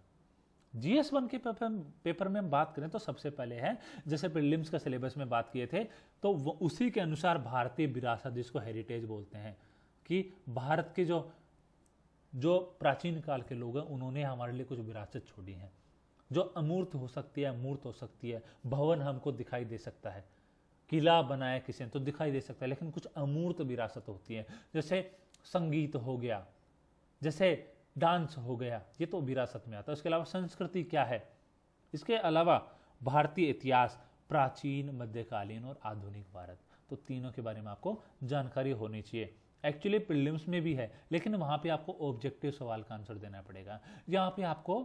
GS1 के पेपर में हम बात करें तो सबसे पहले है, जैसे प्रीलिम्स का सिलेबस में बात किए थे, तो उसी के अनुसार भारतीय विरासत, जिसको हेरिटेज बोलते हैं, कि भारत के जो प्राचीन काल के लोग हैं उन्होंने हमारे लिए कुछ विरासत छोड़ी है, जो अमूर्त हो सकती है, अमूर्त हो सकती है। भवन हमको दिखाई दे सकता है, किला बनाया किसी ने तो दिखाई दे सकता है, लेकिन कुछ अमूर्त विरासत होती है, जैसे संगीत हो गया, जैसे डांस हो गया, ये तो विरासत में आता है। उसके अलावा संस्कृति क्या है, इसके अलावा भारतीय इतिहास, प्राचीन, मध्यकालीन और आधुनिक भारत, तो तीनों के बारे में आपको जानकारी होनी चाहिए। एक्चुअली प्रीलिम्स में भी है, लेकिन वहां पे आपको ऑब्जेक्टिव सवाल का आंसर देना पड़ेगा, यहाँ पे आपको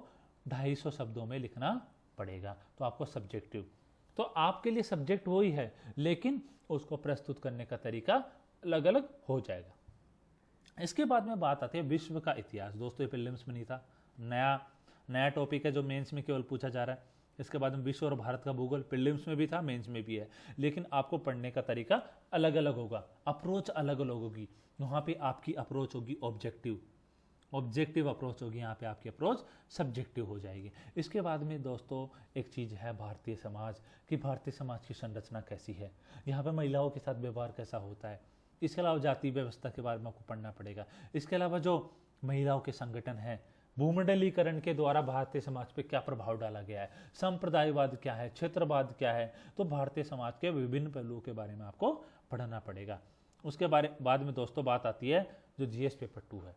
250 शब्दों में लिखना पड़ेगा, तो आपको सब्जेक्टिव, तो आपके लिए सब्जेक्ट वही है, लेकिन उसको प्रस्तुत करने का तरीका अलग अलग हो जाएगा। इसके बाद में बात आती है विश्व का इतिहास। दोस्तों ये प्रीलिम्स में नहीं था, नया टॉपिक है जो मेंस में केवल पूछा जा रहा है। इसके बाद में विश्व और भारत का भूगोल, प्रीलिम्स में भी था, मेंस में भी है, लेकिन आपको पढ़ने का तरीका अलग अलग होगा, अप्रोच अलग अलग होगी। वहाँ पे आपकी अप्रोच होगी ऑब्जेक्टिव अप्रोच होगी, यहाँ पे आपकी अप्रोच सब्जेक्टिव हो जाएगी। इसके बाद में दोस्तों एक चीज़ है भारतीय समाज, कि भारतीय समाज की संरचना कैसी है, यहाँ पे महिलाओं के साथ व्यवहार कैसा होता है। इसके अलावा जाति व्यवस्था के बारे में आपको पढ़ना पड़ेगा। इसके अलावा जो महिलाओं के संगठन हैं, भूमंडलीकरण के द्वारा भारतीय समाज पे क्या प्रभाव डाला गया है, संप्रदायवाद क्या है, क्षेत्रवाद क्या है, तो भारतीय समाज के विभिन्न पहलुओं के बारे में आपको पढ़ना पड़ेगा। उसके बाद में दोस्तों बात आती है जो GS पेपर 2 है,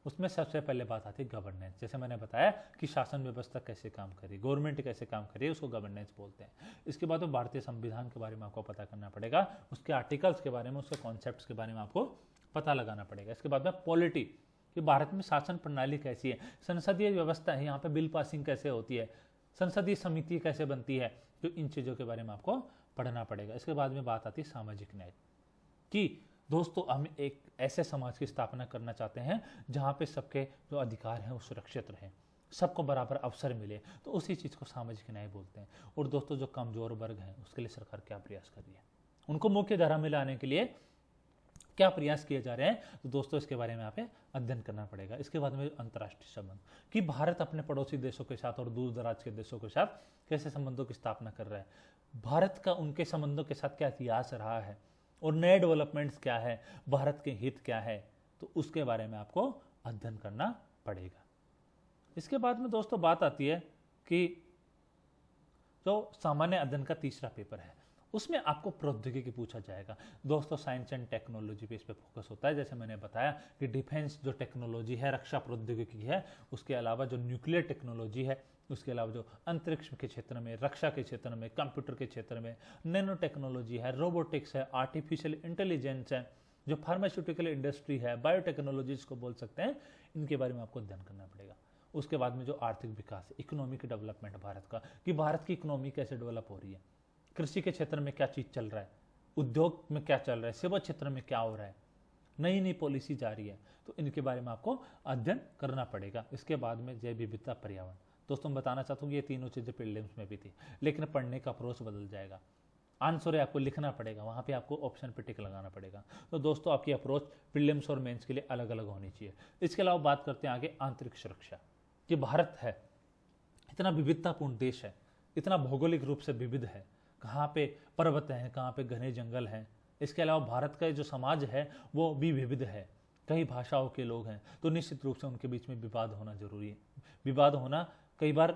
उसमें सबसे पहले बात आती है गवर्नेंस। जैसे मैंने बताया कि शासन व्यवस्था कैसे काम करी, गवर्नमेंट कैसे काम करी, उसको गवर्नेंस बोलते हैं। इसके बाद में भारतीय संविधान के बारे में आपको पता करना पड़ेगा, उसके आर्टिकल्स के बारे में, उसके कॉन्सेप्ट्स के बारे में आपको पता लगाना पड़ेगा। इसके बाद में पॉलिटी, कि भारत में शासन प्रणाली कैसी है, संसदीय व्यवस्था है, यहाँ पे बिल पासिंग कैसे होती है, संसदीय समिति कैसे बनती है, तो इन चीज़ों के बारे में आपको पढ़ना पड़ेगा। इसके बाद में बात आती है सामाजिक न्याय, कि दोस्तों हम एक ऐसे समाज की स्थापना करना चाहते हैं जहाँ पे सबके जो अधिकार हैं वो सुरक्षित रहें, सबको बराबर अवसर मिले, तो उसी चीज़ को सामाजिक न्याय बोलते हैं। और दोस्तों जो कमजोर वर्ग हैं उसके लिए सरकार क्या प्रयास कर रही है, उनको मुख्य धारा में लाने के लिए क्या प्रयास किए जा रहे हैं, तो दोस्तों इसके बारे में यहाँ पे अध्ययन करना पड़ेगा। इसके बाद में अंतर्राष्ट्रीय संबंध, कि भारत अपने पड़ोसी देशों के साथ और दूर दराज के देशों के साथ कैसे संबंधों की स्थापना कर रहा है, भारत का उनके संबंधों के साथ क्या इतिहास रहा है, और नए डेवलपमेंट्स क्या है, भारत के हित क्या है, तो उसके बारे में आपको अध्ययन करना पड़ेगा। इसके बाद में दोस्तों बात आती है कि जो सामान्य अध्ययन का तीसरा पेपर है, उसमें आपको प्रौद्योगिकी पूछा जाएगा। दोस्तों साइंस एंड टेक्नोलॉजी पे इस पे फोकस होता है। जैसे मैंने बताया कि डिफेंस जो टेक्नोलॉजी है, रक्षा प्रौद्योगिकी है, उसके अलावा जो न्यूक्लियर टेक्नोलॉजी है, उसके अलावा जो अंतरिक्ष के क्षेत्र में, रक्षा के क्षेत्र में, कंप्यूटर के क्षेत्र में, नैनो टेक्नोलॉजी है, रोबोटिक्स है, आर्टिफिशियल इंटेलिजेंस है, जो फार्मास्यूटिकल इंडस्ट्री है, बायोटेक्नोलॉजी को बोल सकते हैं, इनके बारे में आपको अध्ययन करना पड़ेगा। उसके बाद में जो आर्थिक विकास है, इकोनॉमिक डेवलपमेंट भारत का, कि भारत की इकोनॉमी कैसे डेवलप हो रही है, कृषि के क्षेत्र में क्या चीज़ चल रहा है, उद्योग में क्या चल रहा है, सेवा क्षेत्र में क्या हो रहा है, नई नई पॉलिसी जा रही है, तो इनके बारे में आपको अध्ययन करना पड़ेगा। इसके बाद में जैव विविधता, पर्यावरण। दोस्तों मैं बताना चाहता हूँ कि ये तीनों चीज़ें प्रीलिम्स में भी थी, लेकिन पढ़ने का अप्रोच बदल जाएगा। आंसर है आपको लिखना पड़ेगा, वहाँ पे आपको ऑप्शन पे टिक लगाना पड़ेगा। तो दोस्तों आपकी अप्रोच प्रीलिम्स और मेंस के लिए अलग अलग होनी चाहिए। इसके अलावा बात करते हैं आगे आंतरिक सुरक्षा, कि भारत है इतना विविधतापूर्ण देश है, इतना भौगोलिक रूप से विविध है, कहाँ पे पर्वत हैं, कहाँ पे घने जंगल हैं। इसके अलावा भारत का जो समाज है वो भी विविध है, कई भाषाओं के लोग हैं, तो निश्चित रूप से उनके बीच में विवाद होना जरूरी है। विवाद होना कई बार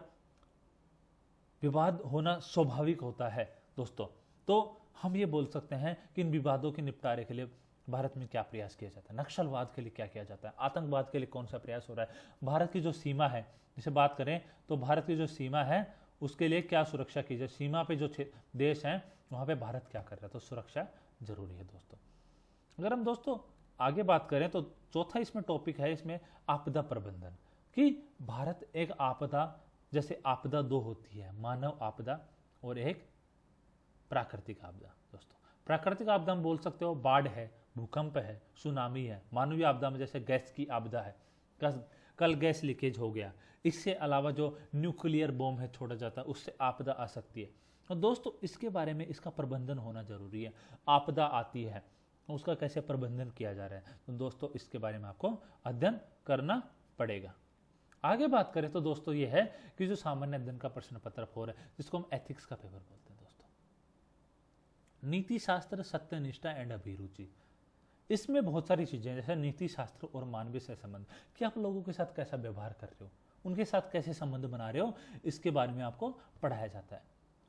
विवाद होना स्वाभाविक होता है दोस्तों। तो हम ये बोल सकते हैं कि इन विवादों के निपटारे के लिए भारत में क्या प्रयास किया जाता है, नक्सलवाद के लिए क्या किया जाता है, आतंकवाद के लिए कौन सा प्रयास हो रहा है, भारत की जो सीमा है, जैसे बात करें तो भारत की जो सीमा है उसके लिए क्या सुरक्षा की जाए, सीमा पे जो देश हैं वहाँ पे भारत क्या कर रहा है, तो सुरक्षा जरूरी है दोस्तों। अगर हम दोस्तों आगे बात करें तो चौथा इसमें टॉपिक है, इसमें आपदा प्रबंधन, कि भारत एक आपदा, जैसे आपदा दो होती है, मानव आपदा और एक प्राकृतिक आपदा। दोस्तों प्राकृतिक आपदा हम बोल सकते हो बाढ़ है, भूकंप है, सुनामी है। मानवीय आपदा में जैसे गैस की आपदा है, कल गैस लीकेज हो गया। इससे अलावा जो न्यूक्लियर बॉम्ब है छोड़ा जाता है, उससे आपदा आ सकती है। तो दोस्तों इसके बारे में इसका प्रबंधन होना जरूरी है। आपदा आती है, उसका कैसे प्रबंधन किया जा रहा है, तो दोस्तों इसके बारे में आपको अध्ययन करना पड़ेगा। आगे बात करें तो दोस्तों ये है कि जो सामान्य अध्ययन का प्रश्न पत्र 4 है, जिसको हम एथिक्स का पेपर बोलते हैं दोस्तों, नीति शास्त्र, सत्यनिष्ठा एंड अभिरुचि। इसमें बहुत सारी चीजें, जैसे नीति शास्त्र और मानवीय से संबंध, कि आप लोगों के साथ कैसा व्यवहार कर रहे हो, उनके साथ कैसे संबंध बना रहे हो, इसके बारे में आपको पढ़ाया जाता है।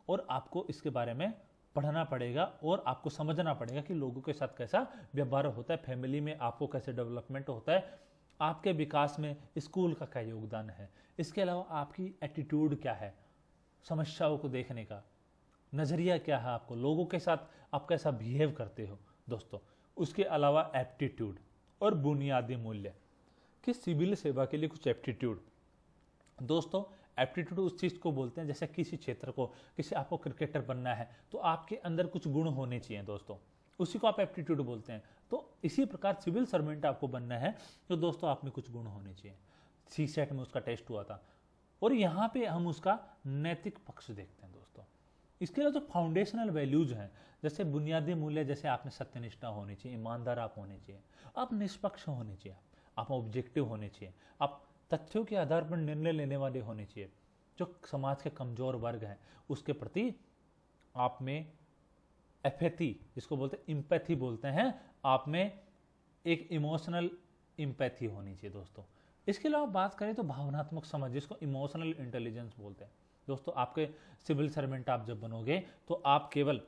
और आपको इसके बारे में पढ़ना पड़ेगा और आपको समझना पड़ेगा कि लोगों के साथ कैसा व्यवहार होता है, फैमिली में आपको कैसे डेवलपमेंट होता है, आपके विकास में स्कूल का क्या योगदान है। इसके अलावा आपकी एटीट्यूड क्या है, समस्याओं को देखने का नजरिया क्या है, आपको लोगों के साथ आप कैसा बिहेव करते हो दोस्तों। उसके अलावा एप्टीट्यूड और बुनियादी मूल्य, कि सिविल सेवा के लिए कुछ एप्टीट्यूड। दोस्तों एप्टीट्यूड उस चीज को बोलते हैं, जैसे किसी क्षेत्र को, किसी आपको क्रिकेटर बनना है तो आपके अंदर कुछ गुण होने चाहिए दोस्तों, उसी को आप एप्टीट्यूड बोलते हैं। तो इसी प्रकार सिविल सर्वेंट आपको बनना है तो दोस्तों आप में कुछ गुण होने चाहिए। सीसेट में उसका टेस्ट हुआ था, और यहाँ पे हम उसका नैतिक पक्ष देखते हैं दोस्तों। इसके अलावा जो फाउंडेशनल वैल्यूज हैं, जैसे बुनियादी मूल्य, जैसे आप में सत्यनिष्ठा होनी चाहिए, ईमानदार आप होने चाहिए, आप निष्पक्ष होने चाहिए, आप ऑब्जेक्टिव होने चाहिए, आप तथ्यों के आधार पर निर्णय लेने वाले होने चाहिए। जो समाज के कमजोर वर्ग हैं उसके प्रति आप में एपैथी, जिसको बोलते हैं इम्पैथी बोलते हैं, आप में एक इमोशनल इम्पैथी होनी चाहिए दोस्तों। इसके अलावा बात करें तो भावनात्मक समझ, जिसको इमोशनल इंटेलिजेंस बोलते हैं दोस्तों। आपके सिविल सर्वेंट आप जब बनोगे तो आप केवल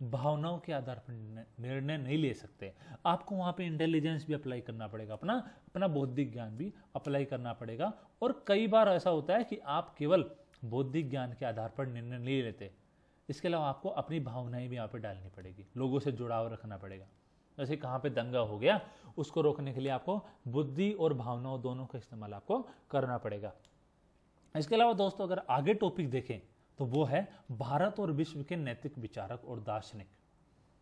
भावनाओं के आधार पर निर्णय नहीं ले सकते, आपको वहां पे इंटेलिजेंस भी अप्लाई करना पड़ेगा, अपना बौद्धिक ज्ञान भी अप्लाई करना पड़ेगा। और कई बार ऐसा होता है कि आप केवल बौद्धिक ज्ञान के आधार पर निर्णय नहीं लेते, इसके अलावा आपको अपनी भावनाएं भी यहाँ पे डालनी पड़ेगी, लोगों से जुड़ाव रखना पड़ेगा। जैसे कहाँ पे दंगा हो गया, उसको रोकने के लिए आपको बुद्धि और भावनाओं दोनों का इस्तेमाल आपको करना पड़ेगा। इसके अलावा दोस्तों अगर आगे टॉपिक देखें तो वो है भारत और विश्व के नैतिक विचारक और दार्शनिक,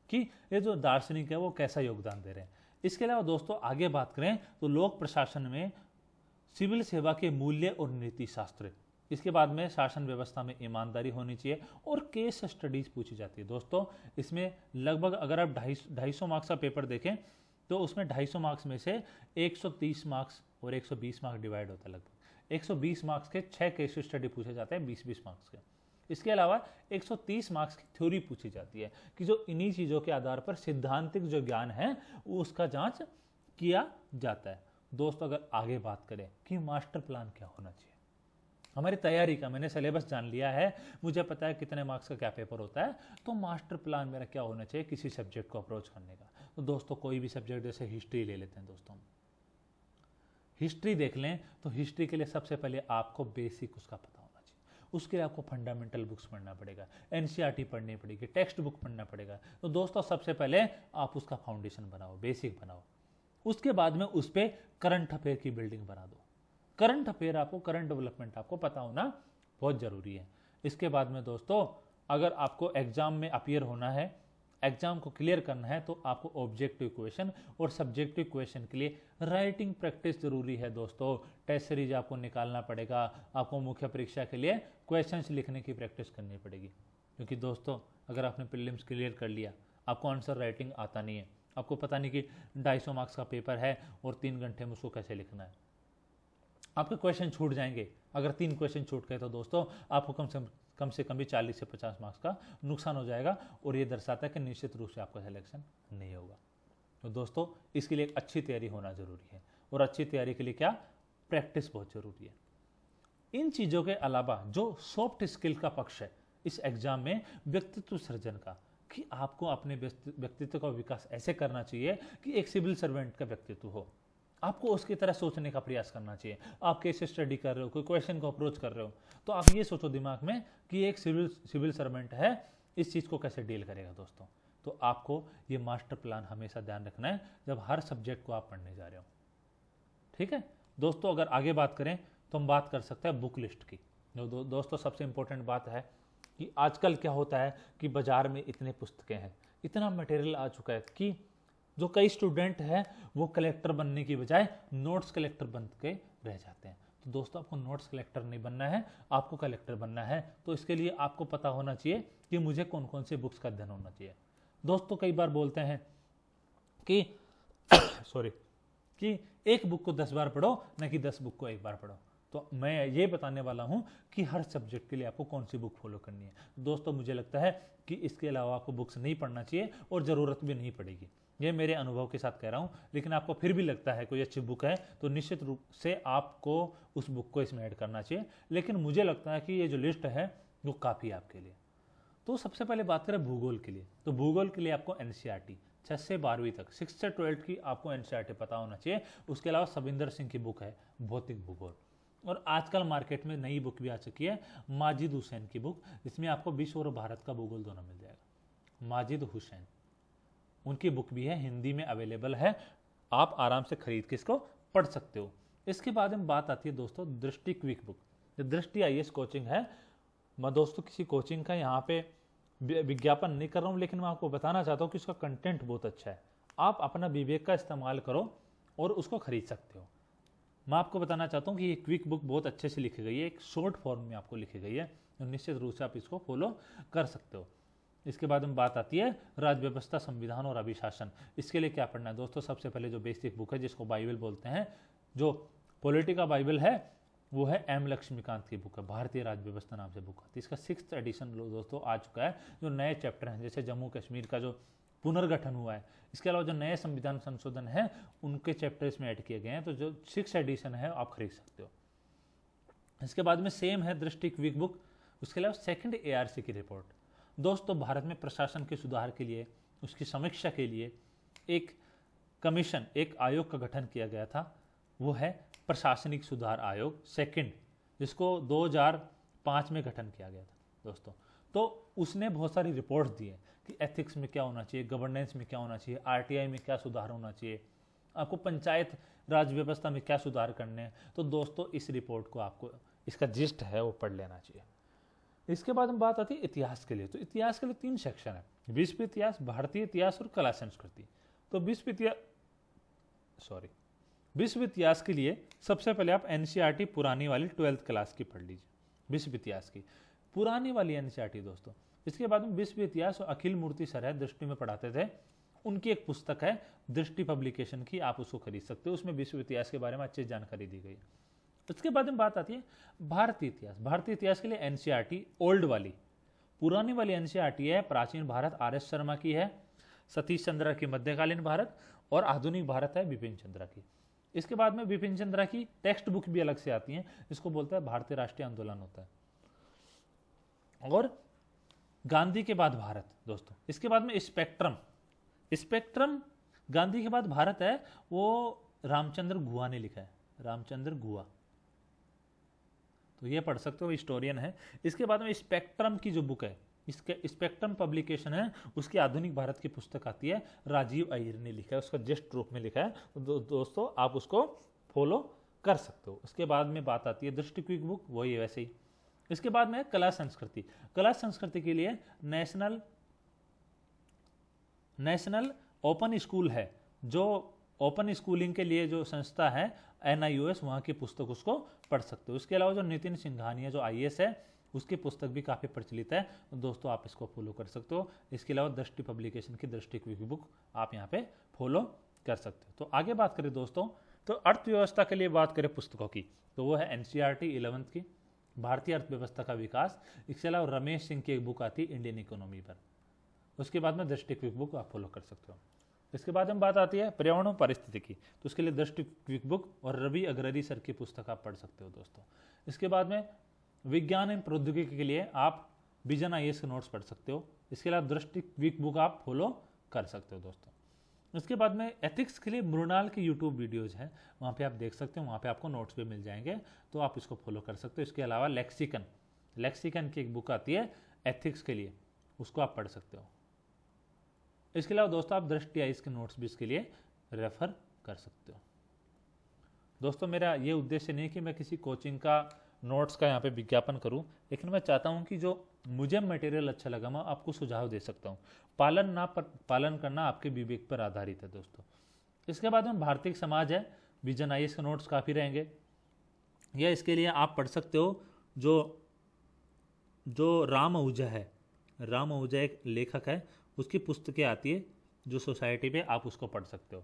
कि ये जो दार्शनिक है वो कैसा योगदान दे रहे हैं। इसके अलावा दोस्तों आगे बात करें तो लोक प्रशासन में सिविल सेवा के मूल्य और नीति शास्त्र। इसके बाद में शासन व्यवस्था में ईमानदारी होनी चाहिए और केस स्टडीज पूछी जाती है दोस्तों। इसमें लगभग अगर आप 250 मार्क्स का पेपर देखें तो उसमें 250 मार्क्स में से 130 मार्क्स और 120 मार्क्स डिवाइड होता है। लगभग 120 मार्क्स के 6 केस स्टडी पूछे जाते हैं 20-20 मार्क्स के। इसके अलावा 130 मार्क्स की थ्योरी पूछी जाती है, कि जो इन्हीं चीज़ों के आधार पर सिद्धांतिक जो ज्ञान है उसका जांच किया जाता है। दोस्तों अगर आगे बात करें कि मास्टर प्लान क्या होना चाहिए, हमारी तैयारी का, मैंने सिलेबस जान लिया है, मुझे पता है कितने मार्क्स का क्या पेपर होता है, तो मास्टर प्लान मेरा क्या होना चाहिए किसी सब्जेक्ट को अप्रोच करने का। तो दोस्तों कोई भी सब्जेक्ट, जैसे हिस्ट्री ले लेते हैं दोस्तों, हिस्ट्री देख लें तो हिस्ट्री के लिए सबसे पहले आपको बेसिक उसका पता होना चाहिए, उसके लिए आपको फंडामेंटल बुक्स पढ़ना पड़ेगा, एनसीईआरटी पढ़नी पड़ेगी, टेक्स्ट बुक पढ़ना पड़ेगा। तो दोस्तों सबसे पहले आप उसका फाउंडेशन बनाओ, बेसिक बनाओ, उसके बाद में उस पर करंट अफेयर की बिल्डिंग बना दो। करंट अफेयर आपको, करंट डेवलपमेंट आपको पता होना बहुत जरूरी है। इसके बाद में दोस्तों अगर आपको एग्जाम में अपीयर होना है, एग्जाम को क्लियर करना है, तो आपको ऑब्जेक्टिव क्वेश्चन और सब्जेक्टिव क्वेश्चन के लिए राइटिंग प्रैक्टिस जरूरी है दोस्तों। टेस्ट सीरीज आपको निकालना पड़ेगा, आपको मुख्य परीक्षा के लिए क्वेश्चंस लिखने की प्रैक्टिस करनी पड़ेगी। क्योंकि दोस्तों अगर आपने प्रीलिम्स क्लियर कर लिया, आपको आंसर राइटिंग आता नहीं है, आपको पता नहीं कि 250 मार्क्स का पेपर है और 3 घंटे में उसको कैसे लिखना है, आपके क्वेश्चन छूट जाएंगे। अगर 3 क्वेश्चन छूट गए तो दोस्तों आपको कम से कम भी 40 से 50 मार्क्स का नुकसान हो जाएगा, और ये दर्शाता है कि निश्चित रूप से आपका सिलेक्शन नहीं होगा। तो दोस्तों इसके लिए एक अच्छी तैयारी होना जरूरी है, और अच्छी तैयारी के लिए क्या, प्रैक्टिस बहुत जरूरी है। इन चीज़ों के अलावा जो सॉफ्ट स्किल का पक्ष है इस एग्जाम में, व्यक्तित्व सृजन का, कि आपको अपने व्यक्तित्व का विकास ऐसे करना चाहिए कि एक सिविल सर्वेंट का व्यक्तित्व हो, आपको उसकी तरह सोचने का प्रयास करना चाहिए। आप कैसे स्टडी कर रहे हो, कोई क्वेश्चन को अप्रोच कर रहे हो, तो आप ये सोचो दिमाग में कि एक सिविल सर्वेंट है, इस चीज़ को कैसे डील करेगा दोस्तों। तो आपको ये मास्टर प्लान हमेशा ध्यान रखना है जब हर सब्जेक्ट को आप पढ़ने जा रहे हो, ठीक है दोस्तों। अगर आगे बात करें तो हम बात कर सकते हैं बुक लिस्ट की। दोस्तों सबसे इंपॉर्टेंट बात है कि आजकल क्या होता है कि बाजार में इतने पुस्तकें हैं, इतना मटेरियल आ चुका है कि जो कई स्टूडेंट हैं वो कलेक्टर बनने की बजाय नोट्स कलेक्टर बन के रह जाते हैं। तो दोस्तों आपको नोट्स कलेक्टर नहीं बनना है, आपको कलेक्टर बनना है। तो इसके लिए आपको पता होना चाहिए कि मुझे कौन कौन सी बुक्स का अध्ययन होना चाहिए। दोस्तों कई बार बोलते हैं कि सॉरी कि एक बुक को 10 बार पढ़ो, न कि 10 बुक को एक बार पढ़ो। तो मैं ये बताने वाला हूँ कि हर सब्जेक्ट के लिए आपको कौन सी बुक फॉलो करनी है। दोस्तों मुझे लगता है कि इसके अलावा आपको बुक्स नहीं पढ़ना चाहिए और ज़रूरत भी नहीं पड़ेगी। ये मेरे अनुभव के साथ कह रहा हूँ, लेकिन आपको फिर भी लगता है कोई अच्छी बुक है तो निश्चित रूप से आपको उस बुक को इसमें ऐड करना चाहिए। लेकिन मुझे लगता है कि ये जो लिस्ट है वो काफ़ी है आपके लिए। तो सबसे पहले बात करें भूगोल के लिए, तो भूगोल के लिए आपको एनसीईआरटी 6 से 12वीं तक, 6 से 12 की आपको एनसीईआरटी पता होना चाहिए। उसके अलावा सविंदर सिंह की बुक है भौतिक भूगोल, और आजकल मार्केट में नई बुक भी आ चुकी है माजिद हुसैन की बुक, जिसमें आपको विश्व और भारत का भूगोल दोनों मिल जाएगा। माजिद हुसैन उनकी बुक भी है, हिंदी में अवेलेबल है, आप आराम से खरीद के इसको पढ़ सकते हो। इसके बाद में बात आती है दोस्तों दृष्टि क्विक बुक। दृष्टि आईएएस कोचिंग है। मैं दोस्तों किसी कोचिंग का यहाँ पे विज्ञापन नहीं कर रहा हूँ, लेकिन मैं आपको बताना चाहता हूँ कि उसका कंटेंट बहुत अच्छा है। आप अपना विवेक का इस्तेमाल करो और उसको खरीद सकते हो। मैं आपको बताना चाहता हूँ कि ये क्विक बुक बहुत अच्छे से लिखी गई है, एक शॉर्ट फॉर्म में आपको लिखी गई है, तो निश्चित रूप से आप इसको फॉलो कर सकते हो। इसके बाद में बात आती है राज्य व्यवस्था, संविधान और अभिशासन। इसके लिए क्या पढ़ना है दोस्तों? सबसे पहले जो बेसिक बुक है जिसको बाइबल बोलते हैं, जो पॉलिटिका बाइबल है, वो है एम लक्ष्मीकांत की बुक है, भारतीय राज्य व्यवस्था नाम से बुक आती है। इसका 6th एडिशन दोस्तों आ चुका है। जो नए चैप्टर हैं जैसे जम्मू कश्मीर का जो पुनर्गठन हुआ है, इसके अलावा जो नए संविधान संशोधन है उनके चैप्टर इसमें ऐड किए गए हैं। तो जो 6th एडिशन है आप खरीद सकते हो। इसके बाद में सेम है दृष्टि क्विक बुक। उसके अलावा 2nd ARC की रिपोर्ट। दोस्तों भारत में प्रशासन के सुधार के लिए, उसकी समीक्षा के लिए एक कमीशन, एक आयोग का गठन किया गया था, वो है प्रशासनिक सुधार आयोग 2nd, जिसको 2005 में गठन किया गया था दोस्तों। तो उसने बहुत सारी रिपोर्ट्स दी है कि एथिक्स में क्या होना चाहिए, गवर्नेंस में क्या होना चाहिए, RTI में क्या सुधार होना चाहिए, आपको पंचायत राज व्यवस्था में क्या सुधार करने हैं। तो दोस्तों इस रिपोर्ट को आपको, इसका जिस्ट है वो पढ़ लेना चाहिए। इसके बाद हम बात आती है इतिहास के लिए। तो इतिहास के लिए 3 सेक्शन है, विश्व इतिहास, भारतीय इतिहास और कला संस्कृति। तो विश्व इतिहास के लिए सबसे पहले आप एनसीईआरटी पुरानी वाली 12th क्लास की पढ़ लीजिए, विश्व इतिहास की पुरानी वाली एनसीईआरटी दोस्तों। इसके बाद में विश्व इतिहास और अखिल मूर्ति सर है, दृष्टि में पढ़ाते थे, उनकी एक पुस्तक है दृष्टि पब्लिकेशन की, आप उसको खरीद सकते हो। उसमें विश्व इतिहास के बारे में अच्छी जानकारी दी गई है। उसके बाद में बात आती है भारतीय इतिहास। भारतीय इतिहास के लिए एनसीईआरटी ओल्ड वाली, पुरानी वाली एनसीईआरटी है प्राचीन भारत, RS शर्मा की है, सतीश चंद्रा की मध्यकालीन भारत, और आधुनिक भारत है बिपिन चंद्रा की। इसके बाद में बिपिन चंद्रा की टेक्स्ट बुक भी अलग से आती है, इसको बोलता है भारतीय राष्ट्रीय आंदोलन होता है। और गांधी के बाद भारत दोस्तों। इसके बाद में स्पेक्ट्रम गांधी के बाद भारत है, वो रामचंद्र गुहा ने लिखा है, रामचंद्र गुहा, तो ये पढ़ सकते हो, हिस्टोरियन है। इसके बाद में स्पेक्ट्रम की जो बुक है, इसके स्पेक्ट्रम पब्लिकेशन है, उसकी आधुनिक भारत की पुस्तक आती है, राजीव अय्यर ने लिखा है, उसका जस्ट रूप में लिखा है। तो दोस्तों आप उसको फॉलो कर सकते हो। उसके बाद में बात आती है दृष्टि क्विक बुक, वही है वैसे ही। इसके बाद में कला संस्कृति। कला संस्कृति के लिए नेशनल ओपन स्कूल है, जो ओपन स्कूलिंग के लिए जो संस्था है NIOS, वहाँ की पुस्तक उसको पढ़ सकते हो। इसके अलावा जो नितिन सिंघानिया जो IAS है, उसकी पुस्तक भी काफ़ी प्रचलित है, तो दोस्तों आप इसको फॉलो कर सकते हो। इसके अलावा दृष्टि पब्लिकेशन की दृष्टि क्विक बुक आप यहाँ पे फॉलो कर सकते हो। तो आगे बात करें दोस्तों, तो अर्थव्यवस्था के लिए बात करें पुस्तकों की, तो वो है NCERT 11th की, भारतीय अर्थव्यवस्था का विकास। इसके अलावा रमेश सिंह की एक बुक आती है इंडियन इकोनॉमी पर। उसके बाद में दृष्टि क्विक बुक आप फॉलो कर सकते हो। इसके बाद हम बात आती है पर्यावरण और पारिस्थितिकी, तो उसके लिए दृष्टि क्विक बुक और रवि अग्ररी सर की पुस्तक आप पढ़ सकते हो दोस्तों। इसके बाद में विज्ञान एवं प्रौद्योगिकी के लिए आप विजन IAS के नोट्स पढ़ सकते हो। इसके अलावा दृष्टि क्विक बुक आप फॉलो कर सकते हो दोस्तों। उसके बाद में एथिक्स के लिए मृणाल की यूट्यूब वीडियोज़ हैं, वहाँ पे आप देख सकते हो, वहाँ पे आपको नोट्स भी मिल जाएंगे, तो आप इसको फॉलो कर सकते हो। इसके अलावा लेक्सिकन की एक बुक आती है एथिक्स के लिए, उसको आप पढ़ सकते हो। इसके अलावा दोस्तों आप दृष्टि IAS के नोट्स भी इसके लिए रेफर कर सकते हो। दोस्तों मेरा ये उद्देश्य नहीं कि मैं किसी कोचिंग का नोट्स का यहाँ पे विज्ञापन करूँ, लेकिन मैं चाहता हूँ कि जो मुझे मटेरियल अच्छा लगा मैं आपको सुझाव दे सकता हूँ। पालन करना आपके विवेक पर आधारित है दोस्तों। इसके बाद में भारतीय समाज है, विजन आईएएस के नोट्स काफ़ी रहेंगे। या इसके लिए आप पढ़ सकते हो जो राम आहूजा है, राम आहूजा एक लेखक है, उसकी पुस्तकें आती है जो सोसाइटी पे, आप उसको पढ़ सकते हो।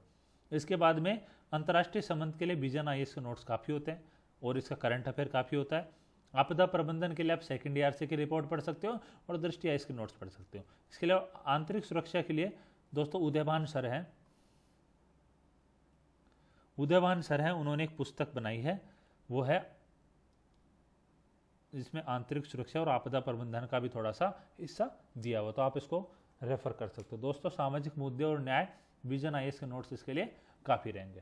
इसके बाद में अंतर्राष्ट्रीय संबंध के लिए विजन आईएएस के नोट्स काफ़ी होते हैं और इसका करंट अफेयर काफ़ी होता है। आपदा प्रबंधन के लिए आप सेकंड ईआरसी की रिपोर्ट पढ़ सकते हो और दृष्टि आईएएस के नोट्स पढ़ सकते हो। इसके लिए आंतरिक सुरक्षा के लिए दोस्तों उदयभान सर हैं, उन्होंने एक पुस्तक बनाई है, वो है जिसमें आंतरिक सुरक्षा और आपदा प्रबंधन का भी थोड़ा सा हिस्सा दिया हुआ, तो आप इसको रेफर कर सकते हो। दोस्तों सामाजिक मुद्दे और न्याय, विजन आईएएस के नोट्स इसके लिए काफ़ी रहेंगे।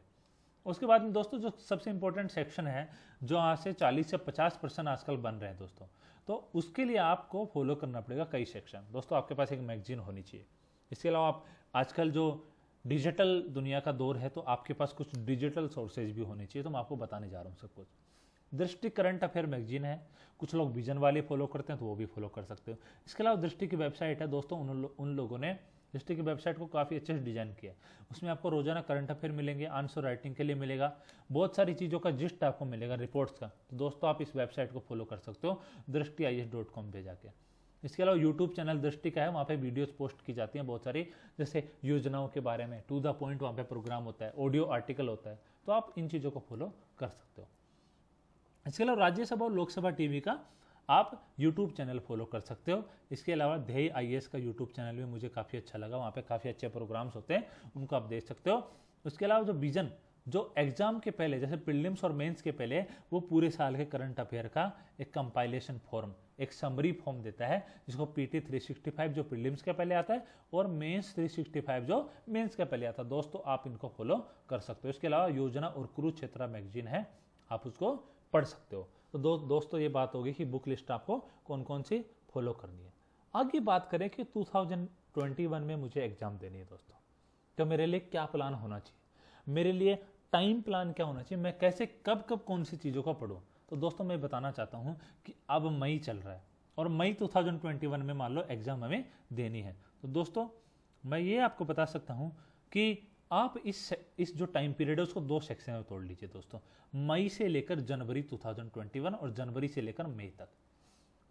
उसके बाद में दोस्तों जो सबसे इंपॉर्टेंट सेक्शन है, जो आज से 40 से 50% आजकल बन रहे हैं दोस्तों, तो उसके लिए आपको फॉलो करना पड़ेगा कई सेक्शन। दोस्तों आपके पास एक मैगजीन होनी चाहिए। इसके अलावा आप आजकल जो डिजिटल दुनिया का दौर है, तो आपके पास कुछ डिजिटल सोर्सेज भी होने चाहिए, तो मैं आपको बताने जा रहा हूँ सब कुछ। दृष्टि करंट अफेयर मैगजीन है, कुछ लोग विजन वाले फॉलो करते हैं तो वो भी फॉलो कर सकते हो। इसके अलावा दृष्टि की वेबसाइट है दोस्तों, उन लोगों ने दृष्टि की वेबसाइट को काफ़ी अच्छे से डिजाइन किया है। उसमें आपको रोजाना करंट अफेयर मिलेंगे, आंसर राइटिंग के लिए मिलेगा, बहुत सारी चीज़ों का जिस्ट आपको मिलेगा, रिपोर्ट्स का। तो दोस्तों आप इस वेबसाइट को फॉलो कर सकते हो drishtiis.com पे जाके। इसके अलावा यूट्यूब चैनल दृष्टि का है, वहाँ पे वीडियोस पोस्ट की जाती हैं बहुत सारी, जैसे योजनाओं के बारे में, टू द पॉइंट वहाँ पे प्रोग्राम होता है, ऑडियो आर्टिकल होता है, तो आप इन चीज़ों को फॉलो कर सकते हो। इसके अलावा राज्यसभा और लोकसभा टीवी का आप यूट्यूब चैनल फॉलो कर सकते हो। इसके अलावा ध्येय आईएएस का यूट्यूब चैनल भी मुझे काफ़ी अच्छा लगा, वहाँ पे काफ़ी अच्छे प्रोग्राम्स होते हैं, उनको आप देख सकते हो। उसके अलावा जो विजन, जो एग्जाम के पहले जैसे प्रीलिम्स और मेंस के पहले वो पूरे साल के करंट अफेयर का एक कंपाइलेशन फॉर्म, एक समरी फॉर्म देता है, जिसको पीटी 365 जो प्रीलिम्स के पहले आता है और मेंस 365 जो मेंस के पहले आता है। दोस्तों आप इनको फॉलो कर सकते हो। इसके अलावा योजना और कुरुक्षेत्र मैगजीन है, आप उसको पढ़ सकते हो। तो दोस्तों ये बात होगी कि बुक लिस्ट आपको कौन कौन सी फॉलो करनी है। आगे बात करें कि 2021 में मुझे एग्जाम देनी है दोस्तों, तो मेरे लिए क्या प्लान होना चाहिए, मेरे लिए टाइम प्लान क्या होना चाहिए, मैं कैसे कब कब कौन सी चीज़ों को पढूं। तो दोस्तों मैं बताना चाहता हूं कि अब मई चल रहा है और मई 2021 में मान लो एग्जाम हमें देनी है, तो दोस्तों मैं ये आपको बता सकता हूं कि आप इस जो टाइम पीरियड है उसको दो सेक्शन में तोड़ लीजिए दोस्तों, मई से लेकर जनवरी 2021 और जनवरी से लेकर मई तक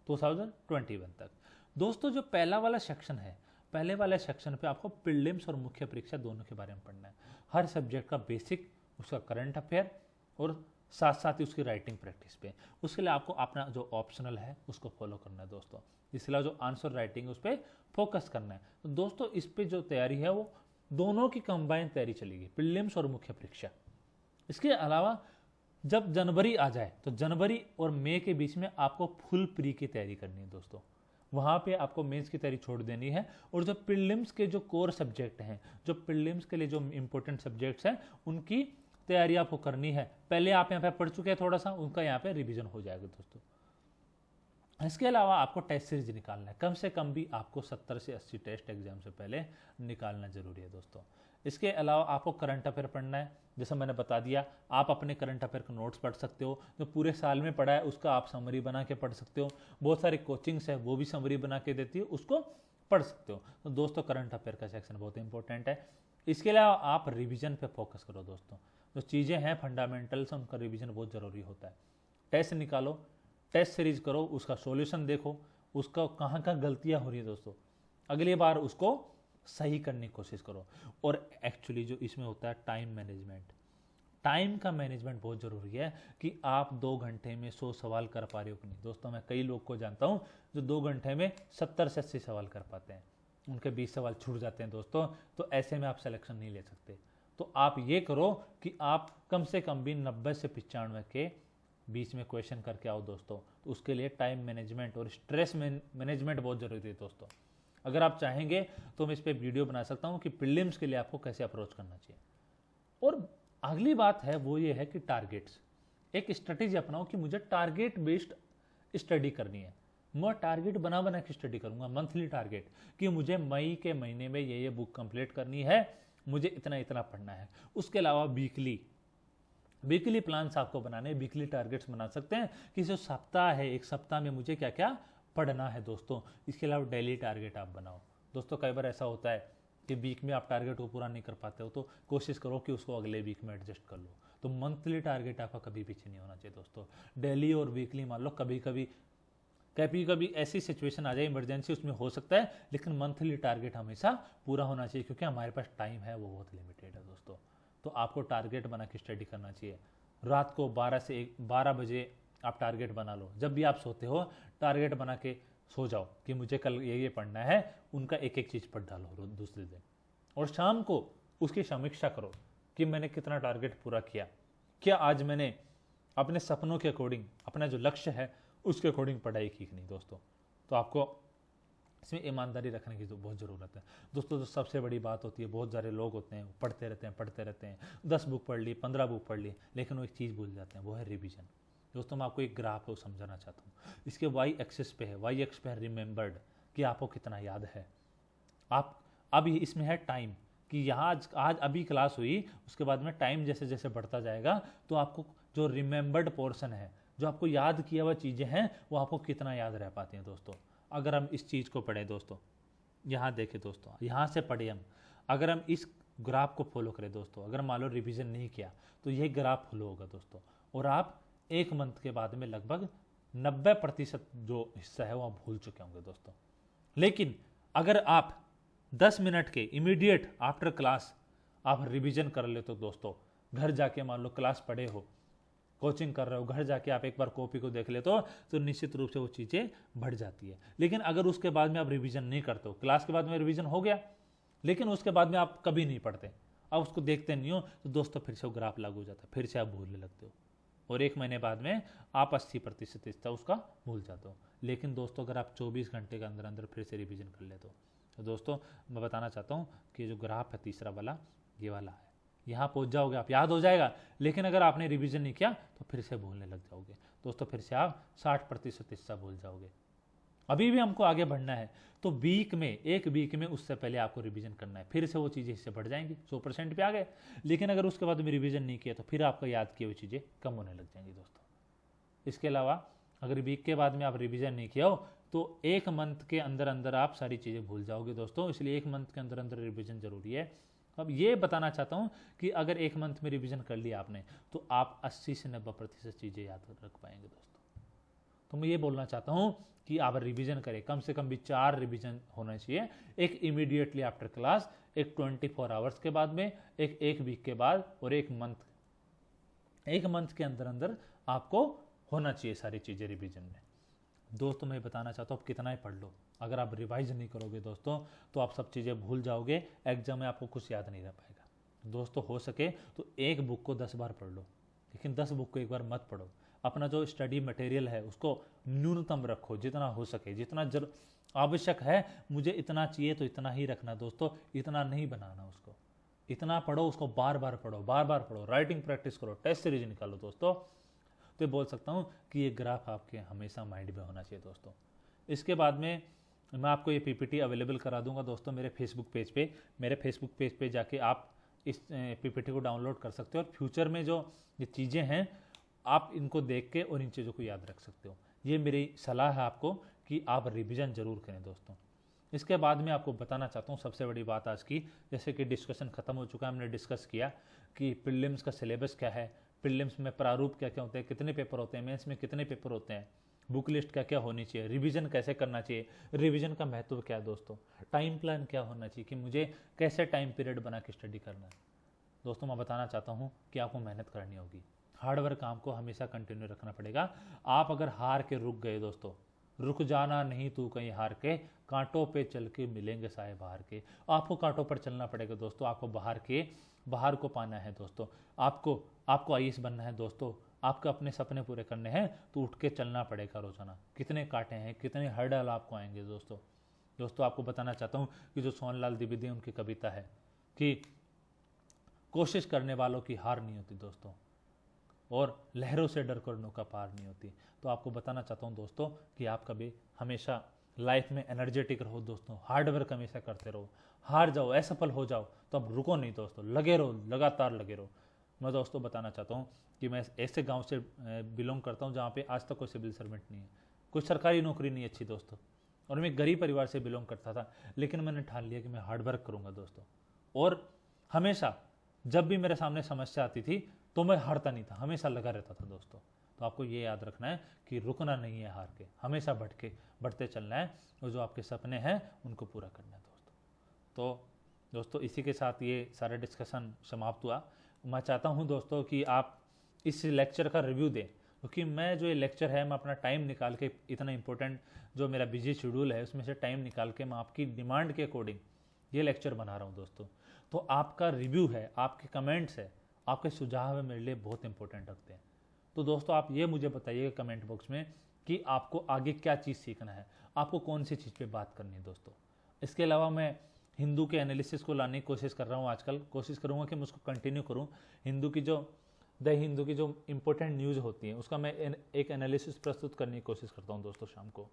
2021 तक। दोस्तों जो पहला वाला सेक्शन है, पहले वाले सेक्शन पे आपको प्रीलिम्स और मुख्य परीक्षा दोनों के बारे में पढ़ना है, हर सब्जेक्ट का बेसिक, उसका करंट अफेयर और साथ साथ ही उसकी राइटिंग प्रैक्टिस पे। उसके लिए आपको अपना जो ऑप्शनल है उसको फॉलो करना है दोस्तों। इसके अलावा जो आंसर राइटिंग है उस पर फोकस करना है। तो दोस्तों इस पे जो तैयारी है वो दोनों की कंबाइन तैयारी चलेगी, प्रीलिम्स और मुख्य परीक्षा। इसके अलावा जब जनवरी आ जाए तो जनवरी और मई के बीच में आपको फुल प्री की तैयारी करनी है दोस्तों, वहाँ पे आपको मेंस की तैयारी छोड़ देनी है। और जो प्रीलिम्स के जो कोर सब्जेक्ट हैं, जो प्रीलिम्स के लिए जो इंपॉर्टेंट सब्जेक्ट्स हैं, उनकी तैयारी आपको करनी है। पहले आप यहाँ पे पढ़ चुके हैं थोड़ा सा, उनका यहाँ पे रिवीजन हो जाएगा दोस्तों। इसके अलावा आपको टेस्ट सीरीज निकालना है, कम से कम भी आपको 70 से 80 टेस्ट एग्जाम से पहले निकालना जरूरी है दोस्तों। इसके अलावा आपको करंट अफेयर पढ़ना है, जैसे मैंने बता दिया, आप अपने करंट अफेयर के नोट्स पढ़ सकते हो, जो पूरे साल में पढ़ा है उसका आप समरी बना के पढ़ सकते हो। बहुत सारी कोचिंग्स है वो भी समरी बना के देती है, उसको पढ़ सकते हो। तो दोस्तों करंट अफेयर का सेक्शन बहुत इंपॉर्टेंट है। इसके अलावा आप रिविजन पे फोकस करो दोस्तों, जो चीज़ें हैं फंडामेंटल्स उनका रिविजन बहुत ज़रूरी होता है। टेस्ट निकालो, टेस्ट सीरीज करो, उसका सॉल्यूशन देखो, उसका कहाँ कहाँ गलतियाँ हो रही है दोस्तों, अगली बार उसको सही करने की कोशिश करो। और एक्चुअली जो इसमें होता है टाइम मैनेजमेंट, टाइम का मैनेजमेंट बहुत ज़रूरी है कि आप 2 घंटे में 100 सवाल कर पा रहे हो कि नहीं। दोस्तों मैं कई लोग को जानता हूँ जो 2 घंटे में 70 से 80 सवाल कर पाते हैं, उनके 20 सवाल छूट जाते हैं दोस्तों। तो ऐसे में आप सिलेक्शन नहीं ले सकते। तो आप ये करो कि आप कम से कम भी 90 से 95 के बीच में क्वेश्चन करके आओ दोस्तों। तो उसके लिए टाइम मैनेजमेंट और स्ट्रेस मैनेजमेंट बहुत ज़रूरी है दोस्तों। अगर आप चाहेंगे तो मैं इस पर वीडियो बना सकता हूँ कि प्रीलिम्स के लिए आपको कैसे अप्रोच करना चाहिए। और अगली बात है वो ये है कि टारगेट्स, एक स्ट्रेटेजी अपनाओ कि मुझे टारगेट बेस्ड स्टडी करनी है। मैं टारगेट बना बना के स्टडी करूंगा, मंथली टारगेट कि मुझे मई के महीने में ये बुक कंप्लीट करनी है, मुझे इतना इतना पढ़ना है। उसके अलावा वीकली वीकली प्लान्स आपको बनाने, वीकली टारगेट्स बना सकते हैं कि जो सप्ताह है, एक सप्ताह में मुझे क्या क्या पढ़ना है दोस्तों। इसके अलावा डेली टारगेट आप बनाओ दोस्तों। कई बार ऐसा होता है कि वीक में आप टारगेट को पूरा नहीं कर पाते हो, तो कोशिश करो कि उसको अगले वीक में एडजस्ट कर लो। तो मंथली टारगेट आपका कभी पीछे नहीं होना चाहिए दोस्तों। डेली और वीकली मान लो, कभी कभी ऐसी सिचुएशन आ जाए इमरजेंसी, उसमें हो सकता है, लेकिन मंथली टारगेट हमेशा पूरा होना चाहिए, क्योंकि हमारे पास टाइम है वो बहुत लिमिटेड है दोस्तों। तो आपको टारगेट बना के स्टडी करना चाहिए। रात को 12 बजे आप टारगेट बना लो। जब भी आप सोते हो टारगेट बना के सो जाओ कि मुझे कल ये पढ़ना है, उनका एक एक चीज़ पढ़ डालो दूसरे दिन। और शाम को उसकी समीक्षा करो कि मैंने कितना टारगेट पूरा किया, क्या आज मैंने अपने सपनों के अकॉर्डिंग, अपना जो लक्ष्य है उसके अकॉर्डिंग पढ़ाई की कि नहीं दोस्तों। तो आपको इसमें ईमानदारी रखने की तो बहुत ज़रूरत है दोस्तों। तो सबसे बड़ी बात होती है, बहुत सारे लोग होते हैं पढ़ते रहते हैं 10 बुक पढ़ ली, 15 बुक पढ़ ली, लेकिन वो एक चीज़ भूल जाते हैं, वो है रिवीजन। दोस्तों मैं आपको एक ग्राफ को समझाना चाहता हूँ। इसके वाई एक्सिस पे है, वाई एक्स पे है रिमेंबर्ड, कि आपको कितना याद है। आप अब इसमें है टाइम, कि यहाँ आज अभी क्लास हुई, उसके बाद में टाइम जैसे जैसे बढ़ता जाएगा तो आपको जो रिमेंबर्ड पोर्शन है, जो आपको याद किया हुआ चीज़ें हैं, वो आपको कितना याद रह पाती हैं दोस्तों। अगर हम इस चीज़ को पढ़ें दोस्तों, यहाँ देखें दोस्तों, यहाँ से पढ़े हम, अगर हम इस ग्राफ को फॉलो करें दोस्तों, अगर मान लो रिवीजन नहीं किया तो ये ग्राफ फॉलो होगा दोस्तों, और आप एक मंथ के बाद में लगभग 90% जो हिस्सा है वो भूल चुके होंगे दोस्तों। लेकिन अगर आप 10 मिनट के इमीडिएट आफ्टर क्लास आप रिवीजन कर ले तो दोस्तों, घर जाके मान लो क्लास पढ़े हो, कोचिंग कर रहे हो, घर जाके आप एक बार कॉपी को देख लेते हो तो निश्चित रूप से वो चीज़ें बढ़ जाती है। लेकिन अगर उसके बाद में आप रिवीजन नहीं करते हो, क्लास के बाद में रिवीजन हो गया लेकिन उसके बाद में आप कभी नहीं पढ़ते, अब उसको देखते नहीं हो, तो दोस्तों फिर से वो ग्राफ लागू हो जाता है, फिर से आप भूलने लगते हो, और एक महीने बाद में आप 80% हिस्सा उसका भूल जाते हो। लेकिन दोस्तों अगर आप 24 घंटे के अंदर अंदर फिर से रिवीजन कर लेते हो, तो दोस्तों मैं बताना चाहता हूँ कि जो ग्राफ है तीसरा वाला, ये वाला है, यहाँ पहुँच जाओगे आप, याद हो जाएगा। लेकिन अगर आपने रिवीजन नहीं किया तो फिर से भूलने लग जाओगे दोस्तों, फिर से आप 60% हिस्सा भूल जाओगे। अभी भी हमको आगे बढ़ना है, तो एक वीक में उससे पहले आपको रिवीजन करना है, फिर से वो चीज़ें इससे बढ़ जाएंगी, 100% पे आ गए। लेकिन अगर उसके बाद में रिवीजन नहीं किया तो फिर आपका याद किए हुई चीज़ें कम होने लग जाएंगी दोस्तों। इसके अलावा अगर वीक के बाद में आप रिवीजन नहीं किया हो तो एक मंथ के अंदर अंदर आप सारी चीज़ें भूल जाओगे दोस्तों, इसलिए एक मंथ के अंदर अंदर रिवीजन जरूरी है। अब ये बताना चाहता हूँ कि अगर एक मंथ में रिवीजन कर लिया आपने तो आप 80 से 90% चीज़ें याद रख पाएंगे दोस्तों। तो मैं ये बोलना चाहता हूँ कि आप रिवीजन करें, कम से कम भी 4 रिवीजन होना चाहिए, एक इमीडिएटली आफ्टर क्लास, एक 24 आवर्स के बाद में, एक वीक के बाद, और एक मंथ के अंदर अंदर आपको होना चाहिए सारी चीज़ें रिवीजन में। दोस्तों मैं बताना चाहता हूँ, आप कितना ही पढ़ लो, अगर आप रिवाइज नहीं करोगे दोस्तों तो आप सब चीज़ें भूल जाओगे, एग्जाम में आपको कुछ याद नहीं रह पाएगा दोस्तों। हो सके तो एक बुक को 10 बार पढ़ लो, लेकिन 10 बुक को एक बार मत पढ़ो। अपना जो स्टडी मटेरियल है उसको न्यूनतम रखो, जितना हो सके, जितना आवश्यक है, मुझे इतना चाहिए तो इतना ही रखना दोस्तों, इतना नहीं बनाना उसको। इतना पढ़ो, उसको बार बार पढ़ो, राइटिंग प्रैक्टिस करो, टेस्ट सीरीज निकालो दोस्तों। तो ये बोल सकता हूँ कि ये ग्राफ आपके हमेशा माइंड में होना चाहिए दोस्तों। इसके बाद में मैं आपको ये पीपीटी अवेलेबल करा दूंगा दोस्तों मेरे फेसबुक पेज पे जाके आप इस पीपीटी को डाउनलोड कर सकते हो, और फ्यूचर में जो ये चीज़ें हैं आप इनको देख के और इन चीज़ों को याद रख सकते हो। ये मेरी सलाह है आपको कि आप रिवीजन जरूर करें दोस्तों। इसके बाद में आपको बताना चाहता हूँ सबसे बड़ी बात आज की, जैसे कि डिस्कशन खत्म हो चुका है, हमने डिस्कस किया कि प्रीलिम्स का सिलेबस क्या है, प्रीलिम्स में प्रारूप क्या क्या होते हैं, कितने पेपर होते हैं, मेंस में कितने पेपर होते हैं, बुक लिस्ट क्या क्या होनी चाहिए, रिवीजन कैसे करना चाहिए, रिवीजन का महत्व क्या है दोस्तों, टाइम प्लान क्या होना चाहिए कि मुझे कैसे टाइम पीरियड बना के स्टडी करना है। दोस्तों मैं बताना चाहता हूँ कि आपको मेहनत करनी होगी, हार्डवर्क काम को हमेशा कंटिन्यू रखना पड़ेगा। आप अगर हार के रुक गए दोस्तों, रुक जाना नहीं तू कहीं हार के, कांटों पे चल के मिलेंगे साए बाहर के। आपको कांटों पर चलना पड़ेगा दोस्तों, आपको बाहर को पाना है दोस्तों, आपको आईएएस बनना है दोस्तों, आपको अपने सपने पूरे करने हैं, तो उठ के चलना पड़ेगा रोजाना। कितने कांटे हैं, कितने हर्डल आपको आएंगे दोस्तों आपको बताना चाहता हूँ कि जो सोनलाल द्विवेदी उनकी कविता है कि कोशिश करने वालों की हार नहीं होती दोस्तों, और लहरों से डर कर नौका पार नहीं होती। तो आपको बताना चाहता हूँ दोस्तों कि आप कभी हमेशा लाइफ में एनर्जेटिक रहो दोस्तों, हार्ड वर्क हमेशा करते रहो। हार जाओ, असफल हो जाओ तो अब रुको नहीं दोस्तों, लगे रहो, लगातार लगे रहो। मैं दोस्तों बताना चाहता हूँ कि मैं ऐसे गांव से बिलोंग करता हूँ जहाँ पे आज तक कोई सिविल सर्वेंट नहीं है, कोई सरकारी नौकरी नहीं अच्छी दोस्तों, और मैं गरीब परिवार से बिलोंग करता था। लेकिन मैंने ठान लिया कि मैं हार्ड वर्क करूँगा दोस्तों, और हमेशा जब भी मेरे सामने समस्या आती थी तो मैं हारता नहीं था, हमेशा लगा रहता था दोस्तों। तो आपको ये याद रखना है कि रुकना नहीं है हार के, हमेशा बढ़ते चलना है, और जो आपके सपने हैं उनको पूरा करना है दोस्तों। तो दोस्तों इसी के साथ ये सारा डिस्कशन समाप्त हुआ। मैं चाहता हूँ दोस्तों कि आप इस लेक्चर का रिव्यू दें, क्योंकि मैं जो ये लेक्चर है मैं अपना टाइम निकाल के, इतना इंपॉर्टेंट जो मेरा बिजी शेड्यूल है उसमें से टाइम निकाल के मैं आपकी डिमांड के अकॉर्डिंग ये लेक्चर बना रहा हूँ दोस्तों। तो आपका रिव्यू है, आपके कमेंट्स है, आपके सुझाव है, मेरे लिए बहुत इंपॉर्टेंट रखते हैं। तो दोस्तों आप ये मुझे बताइएगा कमेंट बॉक्स में कि आपको आगे क्या चीज़ सीखना है, आपको कौन सी चीज़ पे बात करनी है दोस्तों। इसके अलावा मैं हिंदू के एनालिसिस को लाने की कोशिश कर रहा हूँ आजकल, कोशिश करूँगा कि मैं उसको कंटिन्यू करूँ। हिंदू की जो द हिंदू की जो इंपॉर्टेंट न्यूज़ होती है उसका मैं एक एनालिसिस प्रस्तुत करने की कोशिश करता हूँ दोस्तों शाम को।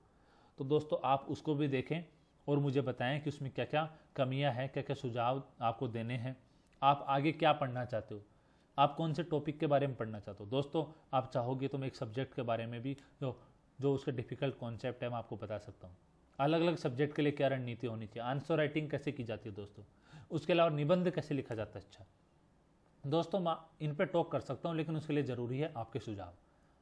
तो दोस्तों आप उसको भी देखें और मुझे बताएं कि उसमें क्या क्या कमियां हैं, क्या क्या सुझाव आपको देने हैं, आप आगे क्या पढ़ना चाहते हो, आप कौन से टॉपिक के बारे में पढ़ना चाहते हो। दोस्तों आप चाहोगे तो मैं एक सब्जेक्ट के बारे में भी जो उसके डिफ़िकल्ट कॉन्सेप्ट है मैं आपको बता सकता हूँ। अलग अलग सब्जेक्ट के लिए क्या रणनीति होनी चाहिए, आंसर राइटिंग कैसे की जाती है दोस्तों, उसके अलावा निबंध कैसे लिखा जाता है। अच्छा दोस्तों मैं इन पे टॉक कर सकता हूँ, लेकिन उसके लिए ज़रूरी है आपके सुझाव,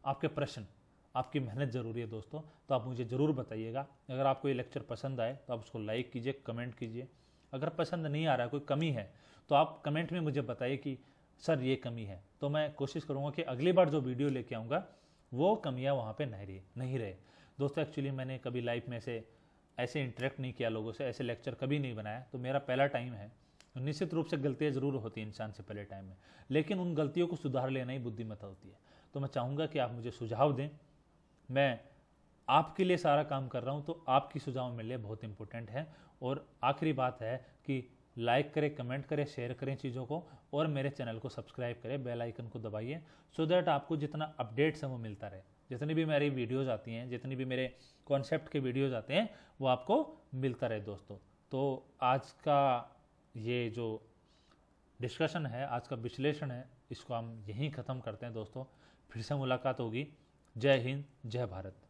आपके प्रश्न, आपकी मेहनत ज़रूरी है दोस्तों। तो आप मुझे ज़रूर बताइएगा। अगर आपको ये लेक्चर पसंद आए तो आप उसको लाइक कीजिए, कमेंट कीजिए। अगर पसंद नहीं आ रहा, कोई कमी है, तो आप कमेंट में मुझे बताइए कि सर ये कमी है, तो मैं कोशिश करूँगा कि अगली बार जो वीडियो लेके आऊँगा वो कमियाँ वहाँ पर नहीं रहे दोस्तों। एक्चुअली मैंने कभी लाइफ में ऐसे इंटरेक्ट नहीं किया लोगों से, ऐसे लेक्चर कभी नहीं बनाया, तो मेरा पहला टाइम है। निश्चित रूप से गलतियाँ ज़रूर होती हैं इंसान से पहले टाइम में, लेकिन उन गलतियों को सुधार लेना ही बुद्धिमत्ता होती है। तो मैं चाहूँगा कि आप मुझे सुझाव दें, मैं आपके लिए सारा काम कर रहा हूँ, तो आपकी सुझाव मेरे लिए बहुत इंपॉर्टेंट है। और आखिरी बात है कि लाइक करें, कमेंट करें, शेयर करें चीज़ों को, और मेरे चैनल को सब्सक्राइब करें, बेल आइकन को दबाइए, सो दैट आपको जितना अपडेट्स है वो मिलता रहे। जितनी भी मेरी वीडियोज़ आती हैं, जितनी भी मेरे कॉन्सेप्ट के वीडियोज़ आते हैं, वो आपको मिलता रहे दोस्तों। तो आज का ये जो डिस्कशन है, आज का विश्लेषण है, इसको हम यहीं ख़त्म करते हैं दोस्तों। फिर से मुलाकात होगी। जय हिंद, जय भारत।